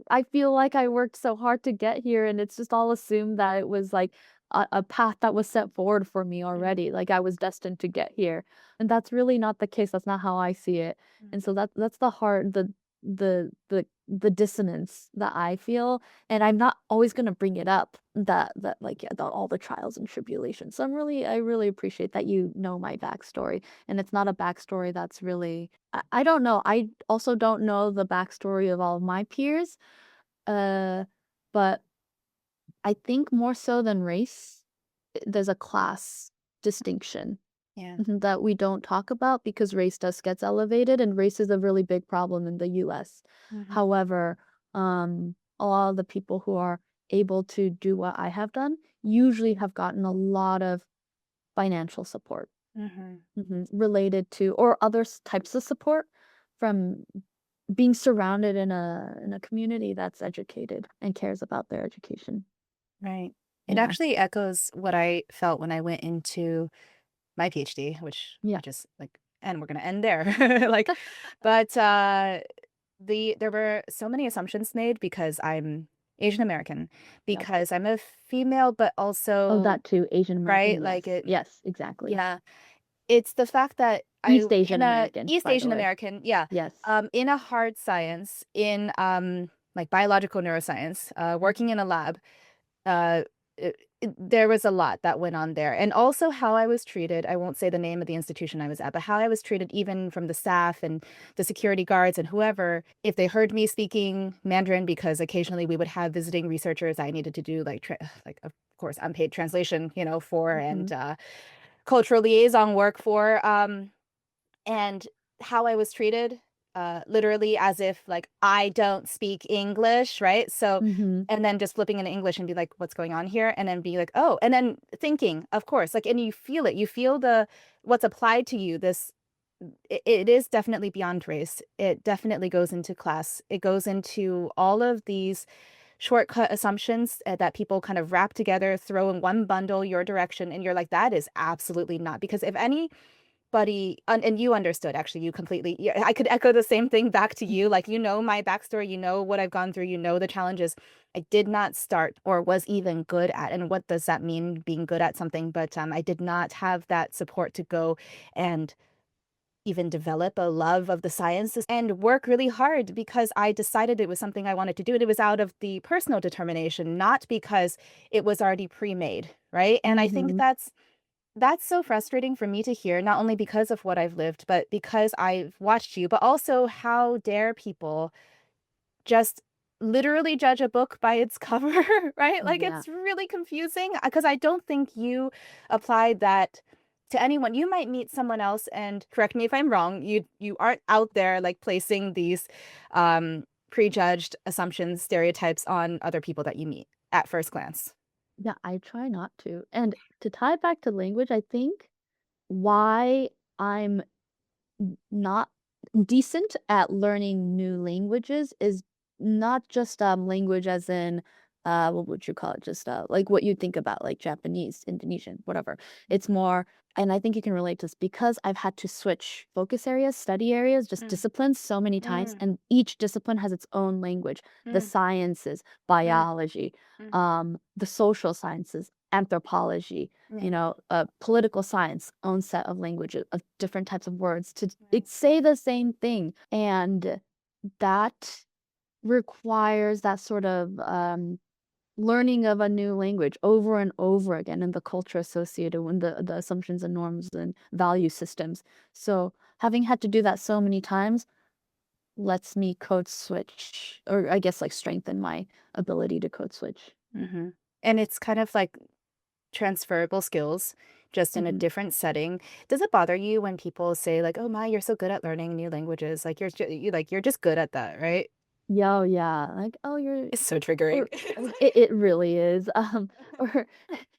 I feel like I worked so hard to get here and it's just all assumed that it was like a path that was set forward for me Mm, already. Like I was destined to get here. And that's really not the case. That's not how I see it. And mhm, so that's the hard the dissonance that I feel. And I'm not always gonna bring it up that like yeah, all the trials and tribulations. So I really appreciate that you know my backstory and it's not a backstory that's really I don't know. I also don't know the backstory of all of my peers, uh, but I think more so than race, there's a class distinction yeah. that we don't talk about because race just gets elevated, and race is a really big problem in the US. Mhm, However, a lot of the people who are able to do what I have done usually have gotten a lot of financial support. mhm. Related to or other types of support from being surrounded in a community that's educated and cares about their education. Right. It Yeah. actually echoes what I felt when I went into my PhD, which Yeah. I just like and we're gonna end there. Like, but, there were so many assumptions made because I'm Asian American, Yep. because I'm a female, but Oh, also that too, Asian right? American, Like, yes. it Yes, exactly. yeah. It's the fact that East in Asian a American, East by the Asian way. American, yeah, Yes. in a hard science, in, like, biological neuroscience, Mm, working in a lab, uh, there was a lot that went on there, and also how I was treated. I won't say the name of the institution I was at, but how I was treated even from the staff and the security guards and whoever, if they heard me speaking Mandarin, because occasionally we would have visiting researchers I needed to do, like, like, of course, unpaid translation, for and, mhm, cultural liaison work for, and how I was treated, literally as if, like, I don't speak English, right? So mhm, and then just flipping into English and be like, "What's going on here?" And then be like, "Oh," and then thinking, of course, like, and you feel it. You feel the what's applied to you, this it is definitely beyond race. It definitely goes into class. It goes into all of these shortcut assumptions, that people kind of wrap together, throw in one bundle your direction, and you're like, "That is absolutely not." Because if any buddy and you understood, actually, you completely yeah, I could echo the same thing back to you, like, my backstory, what I've gone through, the challenges I did not start or was even good at, and what does that mean, being good at something, but, I did not have that support to go and even develop a love of the sciences and work really hard because I decided it was something I wanted to do, and it was out of the personal determination, not because it was already pre-made, right? And I think mhm. that's That's so frustrating for me to hear, not only because of what I've lived, but because I've watched you, but also how dare people just literally judge a book by its cover, right? Like, Yeah. it's really confusing, because I don't think you applied that to anyone. You might meet someone else, and correct me if I'm wrong, you aren't out there, like, placing these, prejudged assumptions, stereotypes on other people that you meet at first glance. Yeah, I try not to. And to tie it back to language, I think why I'm not decent at learning new languages is not just language as in what would you call it, just like what you think about like Japanese, Indonesian, whatever. It's more, and I think you can relate to this because I've had to switch focus areas, study areas, just Mm, disciplines so many times, mm, and each discipline has its own language. The mm, sciences, mm, biology, mhm. the social sciences, anthropology, Yeah, political science, own set of languages of different types of words to right. say the same thing, and that requires that sort of learning of a new language over and over again, and the culture associated with the assumptions and norms and value systems. So having had to do that so many times lets me code switch, or I guess like strengthen my ability to code switch. Mhm. And it's kind of like transferable skills, just in a Hmm. different setting. Does it bother you when people say like, "Oh my, you're so good at learning new languages. Like you're just good at that," right? Yeah, oh yeah, like, "Oh, you're." It's so triggering. Or it really is, or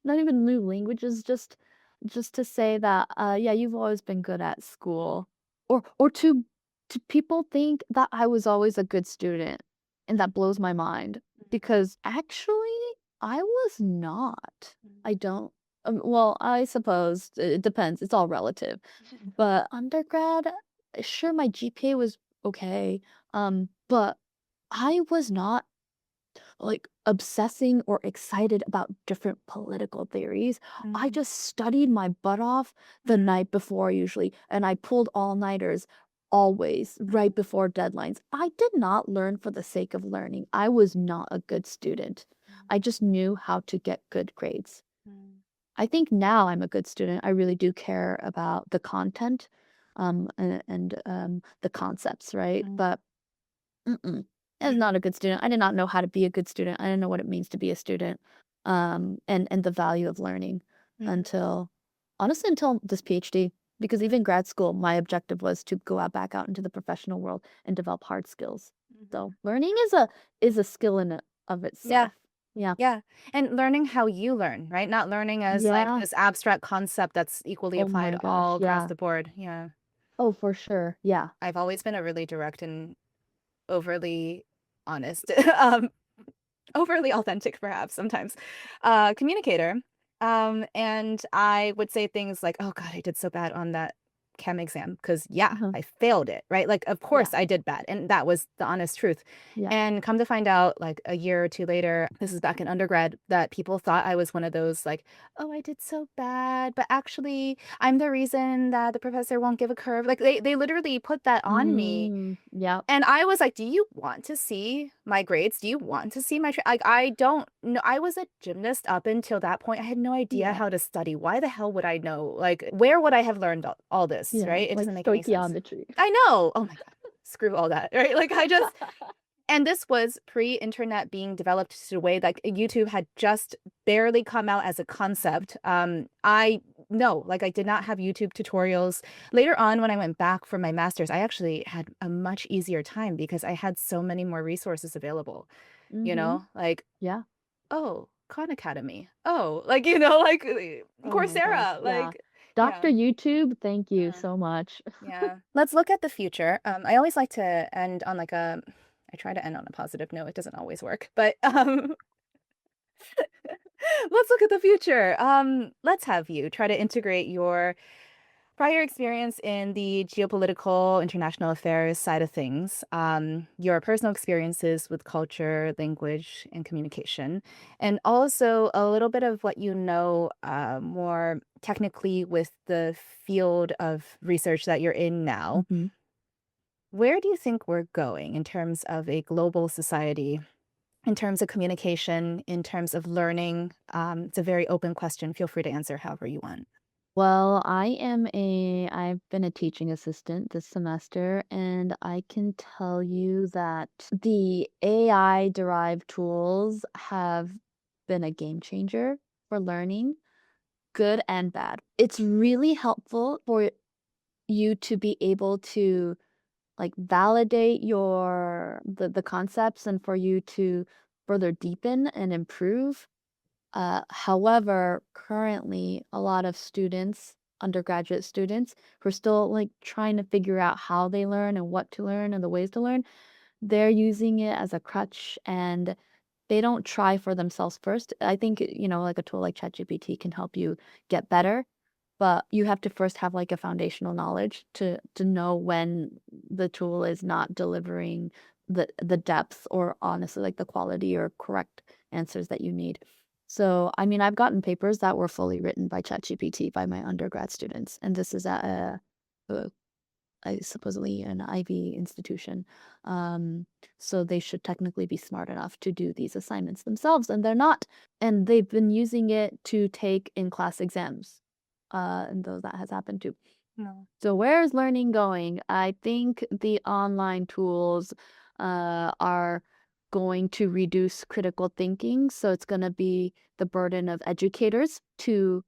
not even new languages, just to say that, "Yeah, you've always been good at school." Or to people think that I was always a good student, and that blows my mind, because actually, I was not. I don't well, I suppose it depends, it's all relative, but undergrad, sure, my GPA was okay, but I was not like obsessing or excited about different political theories. I Mhm, just studied my butt off the mhm, night before usually, and I pulled all-nighters always right before deadlines. I did not learn for the sake of learning. I was not a good student. I just knew how to get good grades. mhm, I think now I'm a good student. I really do care about the content, and the concepts, right? mhm, But mm-mm. I was mhm, not a good student. I did not know how to be a good student. I didn't know what it means to be a student, and the value of learning mhm, until honestly, until this PhD, because even grad school, my objective was to go out back out into the professional world and develop hard skills. mhm. So learning is a skill in it of Yeah, itself. Yeah. yeah, and learning how you learn, right? Not learning as, like, Yeah. this abstract concept that's equally Oh applied my gosh. all across Yeah. the board. Yeah. Oh, for sure. Yeah. I've always been a really direct and overly honest, overly authentic perhaps sometimes, communicator, and I would say things like, "Oh god, I did so bad on that chem exam because yeah, Uh-huh. I failed it," right? Like, of Yeah. course I did bad, and that was the honest truth, Yeah. and come to find out, like, a year or 2 later, this is back in undergrad, that people thought I was one of those, like, "Oh, I did so bad, but actually, I'm the reason that the professor won't give a curve." Like, they literally put that on me, Mm. Yeah. and I was like, "Do you want to see my grades? Do you want to see my like, I don't know. I was a gymnast up until that point. I had no idea Yeah. how to study. Why the hell would I know? Like, where would I have learned all this, Yeah. right? It Like doesn't make any sense. stoichiometry. I know. Oh my god. Screw all that, right? Like, I just and this was pre-internet being developed to a way like YouTube had just barely come out as a concept. I no, like I did not have YouTube tutorials. Later on, when I went back for my master's, I actually had a much easier time because I had so many more resources available. Mhm. Like, Yeah. oh, Khan Academy. Oh, like, like Oh my gosh, Coursera. yeah. Like, Doctor yeah, YouTube, thank you yeah. so much. Yeah. Let's look at the future. I always like to end on like a I try to end on a positive note. It doesn't always work, but let's look at the future. Let's have you try to integrate your prior experience in the geopolitical international affairs side of things, your personal experiences with culture, language, and communication, and also a little bit of what you know more technically with the field of research that you're in now. Mhm. Where do you think we're going in terms of a global society, in terms of communication, in terms of learning? It's a very open question. Feel free to answer however you want. Well, I've been a teaching assistant this semester, and I can tell you that the AI derived tools have been a game changer for learning, good and bad. It's really helpful for you to be able to like validate the concepts and for you to further deepen and improve. However, currently, a lot of students, undergraduate students, who are still like trying to figure out how they learn and what to learn and the ways to learn, they're using it as a crutch and they don't try for themselves first. I think, like a tool like ChatGPT can help you get better, but you have to first have like a foundational knowledge to know when the tool is not delivering the depth or honestly like the quality or correct answers that you need. So, I mean, I've gotten papers that were fully written by ChatGPT by my undergrad students, and this is at a supposedly an Ivy institution. Um, so they should technically be smart enough to do these assignments themselves, and they're not. And they've been using it to take in-class exams, and those that has happened to. No. So where's learning going? I think the online tools are going to reduce critical thinking. So it's going to be the burden of educators to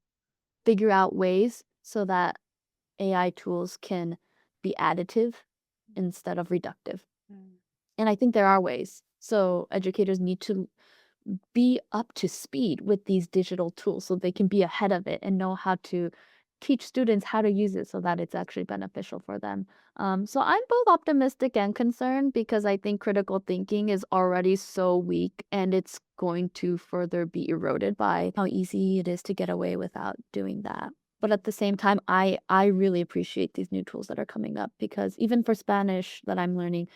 figure out ways so that AI tools can be additive instead of reductive. Mm. And I think there are ways. So educators need to be up to speed with these digital tools so they can be ahead of it and know how to teach students how to use it so that it's actually beneficial for them. So I'm both optimistic and concerned because I think critical thinking is already so weak and it's going to further be eroded by how easy it is to get away without doing that. But at the same time, I really appreciate these new tools that are coming up because even for Spanish that I'm learning,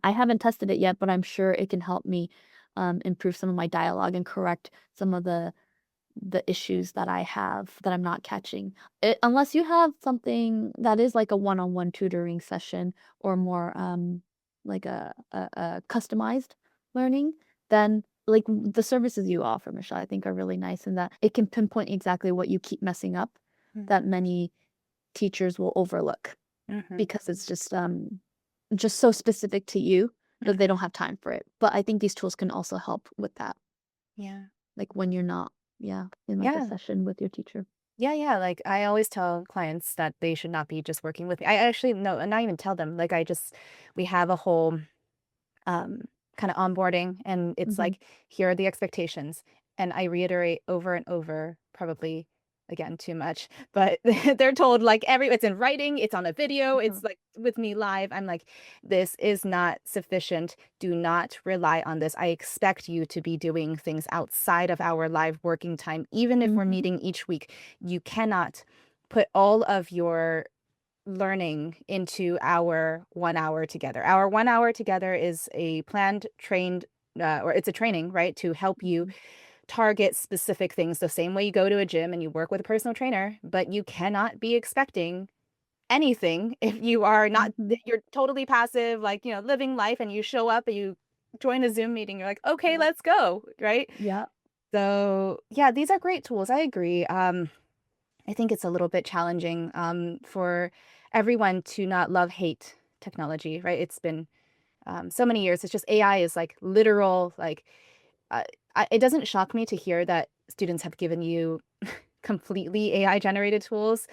I haven't tested it yet, but I'm sure it can help me improve some of my dialogue and correct some of the issues that I have that I'm not catching. Unless you have something that is like a one-on-one tutoring session or more like a customized learning, then like the services you offer, Michelle, I think are really nice in that it can pinpoint exactly what you keep messing up Mm. that many teachers will overlook Mhm. because it's just so specific to you that they Mhm. don't have time for it. But I think these tools can also help with that, Yeah. like when you're not, yeah, in like a Yeah. session with your teacher. Yeah, yeah, like, I always tell clients that they should not be just working with me. I actually no, not even tell them, like, we have a whole um, kind of onboarding, and it's Mhm. like, here are the expectations. And I reiterate over and over, probably again too much, but they're told like it's in writing, it's on a video, Uh-huh. it's like with me live. I'm like, this is not sufficient. Do not rely on this. I expect you to be doing things outside of our live working time, even if we're Mhm. meeting each week. You cannot put all of your learning into our 1 hour together. Our 1 hour together is a planned, trained, or it's a training, right, to help you Mhm. target specific things the same way you go to a gym and you work with a personal trainer, but you cannot be expecting anything if you are not, Mhm. you're totally passive, like, living life and you show up and you join a Zoom meeting, you're like, okay, Yep. let's go, right? Yep. So, yeah, these are great tools. I agree. I think it's a little bit challenging for everyone to not love hate technology, right? It's been so many years. It's just AI is like literal, like, uh, it doesn't shock me to hear that students have given you completely AI generated tools,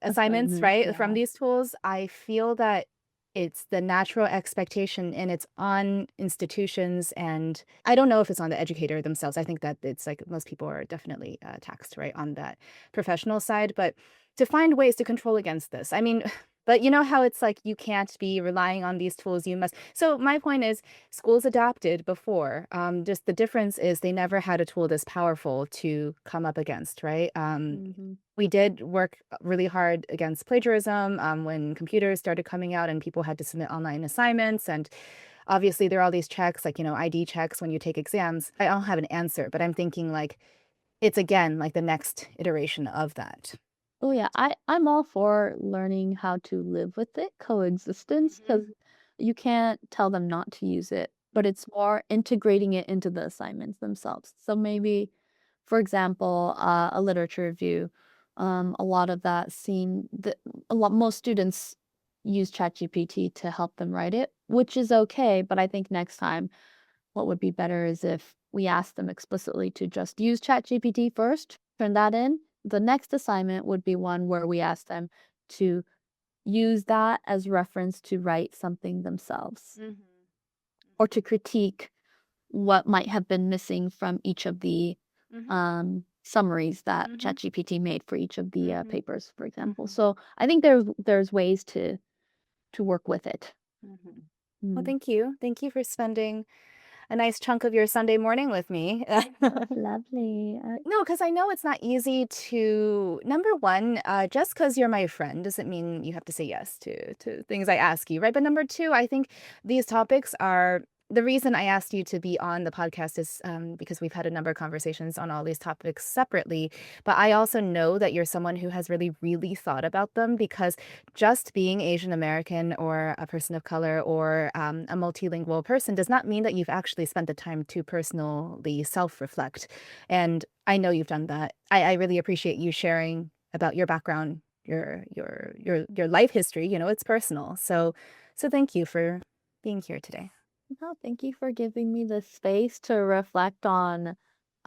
assignments, Assignments, right, from yeah. these tools. I feel that it's the natural expectation and it's on institutions. And I don't know if it's on the educator themselves. I think that it's like most people are definitely taxed, right, on that professional side. But to find ways to control against this, I mean, but you know how it's like you can't be relying on these tools. You must. So my point is, schools adapted before. Just the difference is they never had a tool this powerful to come up against, right? Mhm. We did work really hard against plagiarism when computers started coming out and people had to submit online assignments. And obviously, there are all these checks, like, ID checks when you take exams. I don't have an answer, but I'm thinking like it's again like the next iteration of that. Oh, yeah, I'm all for learning how to live with it, coexistence, Mhm. because you can't tell them not to use it, but it's more integrating it into the assignments themselves. So maybe For example, a literature review, a lot of that most students use ChatGPT to help them write it, which is okay. But I think next time, what would be better is if we ask them explicitly to just use ChatGPT first, turn that in. The next assignment would be one where we ask them to use that as reference to write something themselves Mhm. or to critique what might have been missing from each of the Mhm. summaries that Mhm. ChatGPT made for each of the Mhm. papers, for example. Mhm. So I think there's ways to work with it. Mhm. Well, Mm. thank you. Thank you for spending a nice chunk of your Sunday morning with me. That's lovely. No, because I know it's not easy to number one, just because you're my friend doesn't mean you have to say yes to things I ask you, right? But number two, I think these topics are the reason I asked you to be on the podcast is because we've had a number of conversations on all these topics separately. But I also know that you're someone who has really, really thought about them because just being Asian American or a person of color or a multilingual person does not mean that you've actually spent the time to personally self-reflect. And I know you've done that. I really appreciate you sharing about your background, your life history. You know, it's personal. So thank you for being here today. No, thank you for giving me the space to reflect on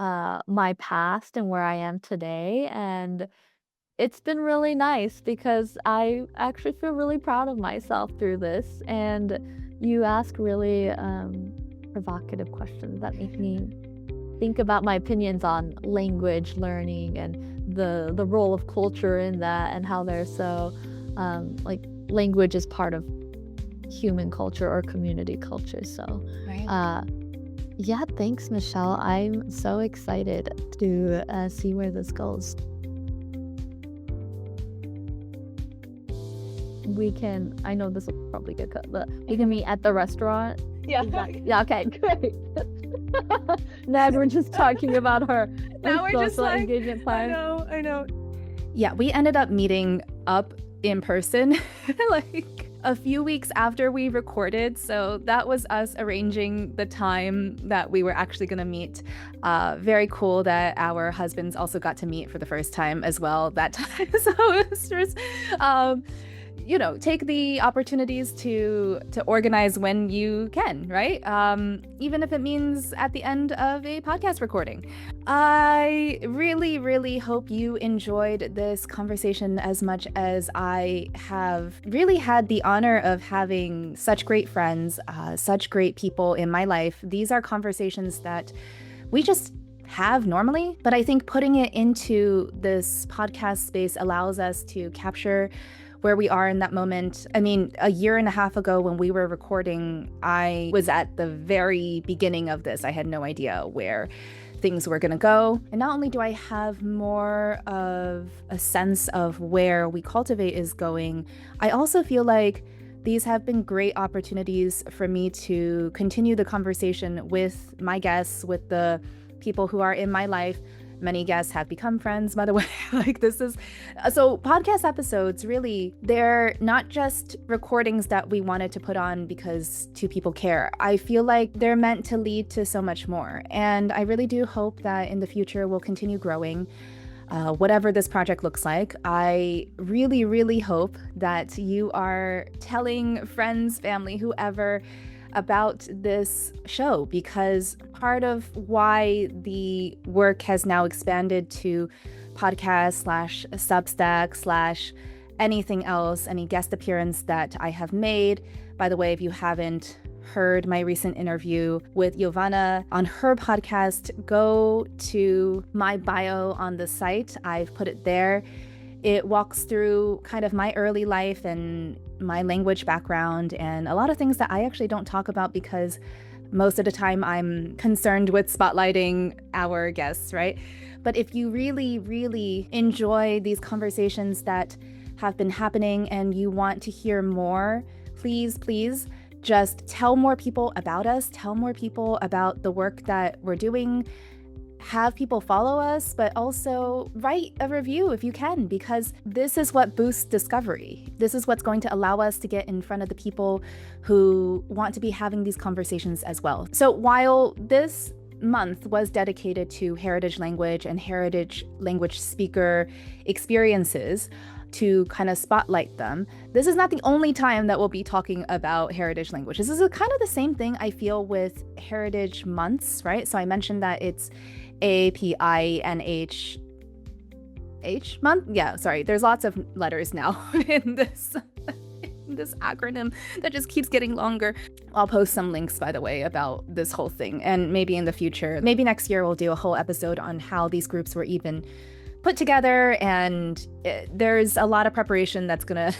my past and where I am today. And it's been really nice because I actually feel really proud of myself through this. And you ask really provocative questions that make me think about my opinions on language learning and the role of culture in that and how they're so like language is part of human culture or community culture. So Right. uh yeah, thanks, Michelle. I'm so excited to see where this goes. I know this will probably get cut, but we can meet at the restaurant. Yeah. Yeah, okay, great. Now we're just talking about her Now we're just social like, engagement I plan. know. Yeah, we ended up meeting up in person like a few weeks after we recorded. So that was us arranging the time that we were actually going to meet. Very cool that our husbands also got to meet for the first time as well that time. So it was just, take the opportunities to organize when you can, right? Even if it means at the end of a podcast recording. I really, really hope you enjoyed this conversation as much as I have really had the honor of having such great friends, such great people in my life. These are conversations that we just have normally, but I think putting it into this podcast space allows us to capture where we are in that moment. I mean, a year and a half ago when we were recording, I was at the very beginning of this. I had no idea where things were going to go. And not only do I have more of a sense of where WeCultivate is going, I also feel like these have been great opportunities for me to continue the conversation with my guests, with the people who are in my life. Many guests have become friends, by the way. Like this is so podcast episodes really, they're not just recordings that we wanted to put on because two people care. I feel like they're meant to lead to so much more. And I really do hope that in the future we'll continue growing. Whatever this project looks like, I really, really hope that you are telling friends, family, whoever about this show, because part of why the work has now expanded to podcast slash Substack slash anything else, any guest appearance that I have made. By the way, if you haven't heard my recent interview with Giovanna on her podcast, go to my bio on the site. I've put it there. It walks through kind of my early life and my language background and a lot of things that I actually don't talk about because most of the time I'm concerned with spotlighting our guests, right? But if you really, really enjoy these conversations that have been happening and you want to hear more, please, please just tell more people about us, tell more people about the work that we're doing, have people follow us, but also write a review if you can, because this is what boosts discovery. This is what's going to allow us to get in front of the people who want to be having these conversations as well. So while this month was dedicated to heritage language and heritage language speaker experiences to kind of spotlight them. This is not the only time that we'll be talking about heritage language. This is kind of the same thing I feel with heritage months, right? So I mentioned that it's APINH month. Yeah, sorry. There's lots of letters now in this acronym that just keeps getting longer. I'll post some links, by the way, about this whole thing. And maybe in the future, maybe next year, we'll do a whole episode on how these groups were even put together. And there's a lot of preparation that's gonna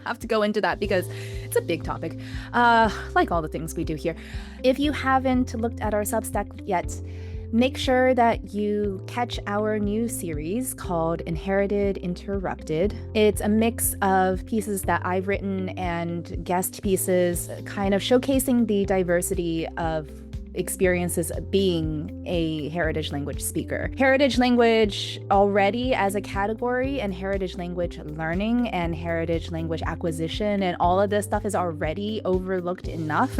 have to go into that because it's a big topic, like all the things we do here. If you haven't looked at our Substack yet, make sure that you catch our new series called Inherited Interrupted. It's a mix of pieces that I've written and guest pieces, kind of showcasing the diversity of experiences being a heritage language speaker. Heritage language already as a category, and heritage language learning and heritage language acquisition and all of this stuff is already overlooked enough.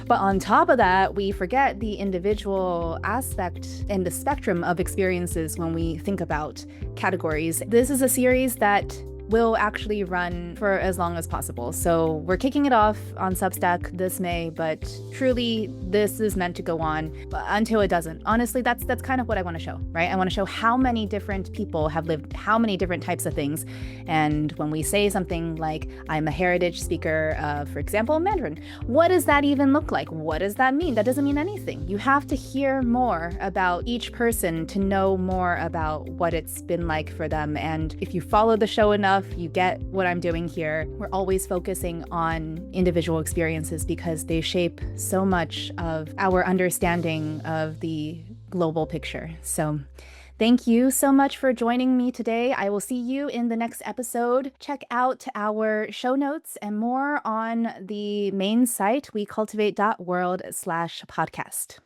But on top of that, we forget the individual aspect and the spectrum of experiences when we think about categories. This is a series that will actually run for as long as possible. So we're kicking it off on Substack this May, but truly this is meant to go on until it doesn't. Honestly, that's kind of what I want to show, right? I want to show how many different people have lived how many different types of things. And when we say something like, I'm a heritage speaker of, for example, Mandarin, what does that even look like? What does that mean? That doesn't mean anything. You have to hear more about each person to know more about what it's been like for them. And if you follow the show enough, you get what I'm doing here. We're always focusing on individual experiences because they shape so much of our understanding of the global picture. So thank you so much for joining me today. I will see you in the next episode. Check out our show notes and more on the main site, wecultivate.world/podcast.